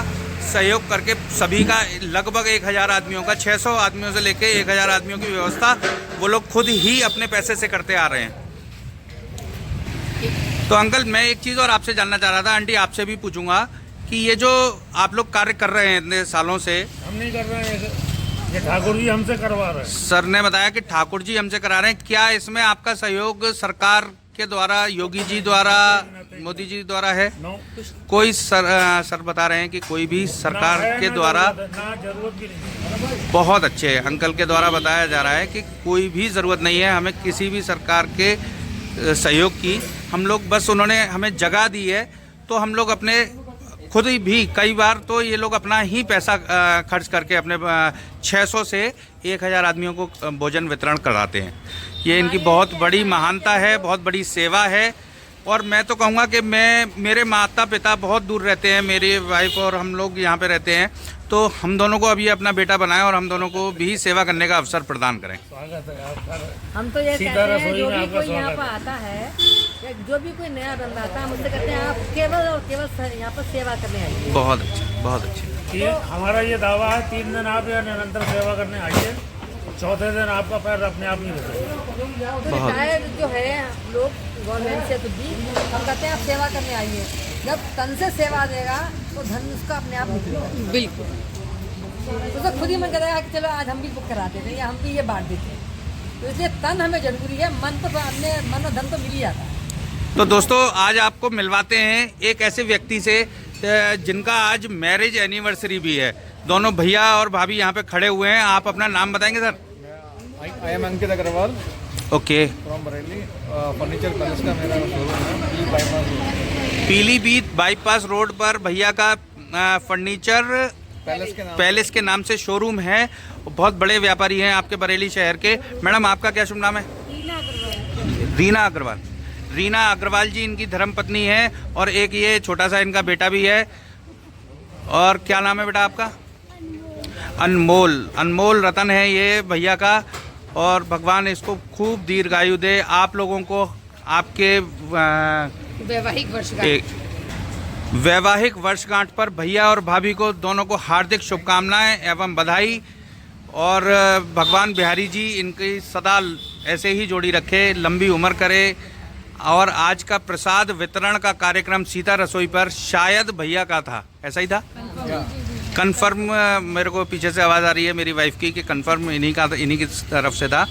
सहयोग करके सभी का लगभग 1000 आदमियों का 600 आदमियों से लेके 1000 आदमियों की व्यवस्था वो लोग खुद ही अपने पैसे से करते आ रहे हैं। तो अंकल, मैं एक चीज़ और आपसे जानना चाह रहा था, आंटी आपसे भी पूछूंगा कि ये जो आप लोग कार्य कर रहे हैं इतने सालों से, हम नहीं कर रहे हैं, ये ठाकुर जी हमसे करवा रहे हैं। सर ने बताया कि ठाकुर जी हमसे करा रहे हैं, क्या इसमें आपका सहयोग सरकार के द्वारा, योगी जी द्वारा, मोदी जी द्वारा है? कोई सर बता रहे हैं कि कोई भी सरकार के द्वारा ना जरूरत भी नहीं। बहुत अच्छे अंकल के द्वारा बताया जा रहा है कि कोई भी ज़रूरत नहीं है हमें किसी भी सरकार के सहयोग की। हम लोग बस उन्होंने हमें जगह दी है तो हम लोग अपने खुद ही भी कई बार तो ये लोग अपना ही पैसा खर्च करके अपने 600 से 1000 आदमियों को भोजन वितरण कराते हैं। ये इनकी बहुत बड़ी महानता है, बहुत बड़ी सेवा है। और मैं तो कहूँगा कि मेरे माता पिता बहुत दूर रहते हैं, मेरी वाइफ और हम लोग यहाँ पे रहते हैं, तो हम दोनों को अभी अपना बेटा बनाएं और हम दोनों को भी सेवा करने का अवसर प्रदान करें। हम तो ये कहते हैं जो भी कोई यहाँ पर आता है या जो भी कोई नया बंदा आता है, हम उससे कहते हैं आप केवल और केवल यहाँ पर सेवा करने आइए। बहुत अच्छे, बहुत अच्छे। हमारा ये दावा है 3 दिन आप या निरंतर सेवा करने आइए, चौथे दिन आपका पैर अपने आप नहीं रुकेगा। तो रिटायर्ड जो है लोग गवर्नमेंट से तो भी हम कहते हैं आप सेवा करने आइए। जब तन से सेवा देगा तो धन उसका अपने आप निकलेगा। बिल्कुल। तो खुद ही मन करेगा कि चलो आज हम भी बुक करा देते हैं या हम भी ये बांट देते हैं। तो इसलिए तन हमें जरूरी है, मन तो अपने मन और धन तो मिल ही जाता है। तो दोस्तों, आज आपको मिलवाते हैं एक ऐसे व्यक्ति से जिनका आज मैरिज एनिवर्सरी भी है। दोनों भैया और भाभी यहाँ पे खड़े हुए हैं। आप अपना नाम बताएंगे sir? I am Ankit Agarwal okay. From Bareilly. Furniture palace का मेरा शोरूम है, पीलीभीत बाईपास रोड पर भैया का फर्नीचर पैलेस के नाम से शोरूम है। बहुत बड़े व्यापारी हैं आपके बरेली शहर के। मैडम, आपका क्या शुभ नाम है? रीना अग्रवाल। रीना अग्रवाल जी इनकी धर्मपत्नी है और एक ये छोटा सा इनका बेटा भी है। और क्या नाम है बेटा आपका? अनमोल रतन है ये भैया का। और भगवान इसको खूब दीर्घायु दे। आप लोगों को आपके वैवाहिक वर्षगांठ पर भैया और भाभी को दोनों को हार्दिक शुभकामनाएं एवं बधाई। और भगवान बिहारी जी इनकी सदा ऐसे ही जोड़ी रखे, लंबी उम्र करे। और आज का प्रसाद वितरण का कार्यक्रम सीता रसोई पर शायद भैया का था, ऐसा ही था? कंफर्म मेरे को पीछे से आवाज़ आ रही है मेरी वाइफ की कि कंफर्म इन्हीं की तरफ से था।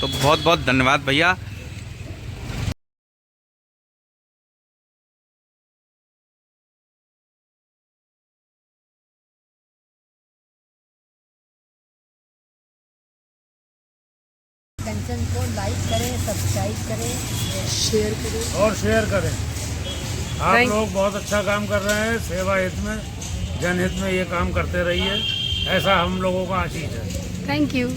तो बहुत बहुत धन्यवाद भैया। कंचन को लाइक करें, सब्सक्राइब करें, शेयर करें और शेयर करें। आप लोग बहुत अच्छा काम कर रहे हैं। सेवा हित में, जनहित में ये काम करते रहिए, ऐसा हम लोगों का आशीष है। Thank you.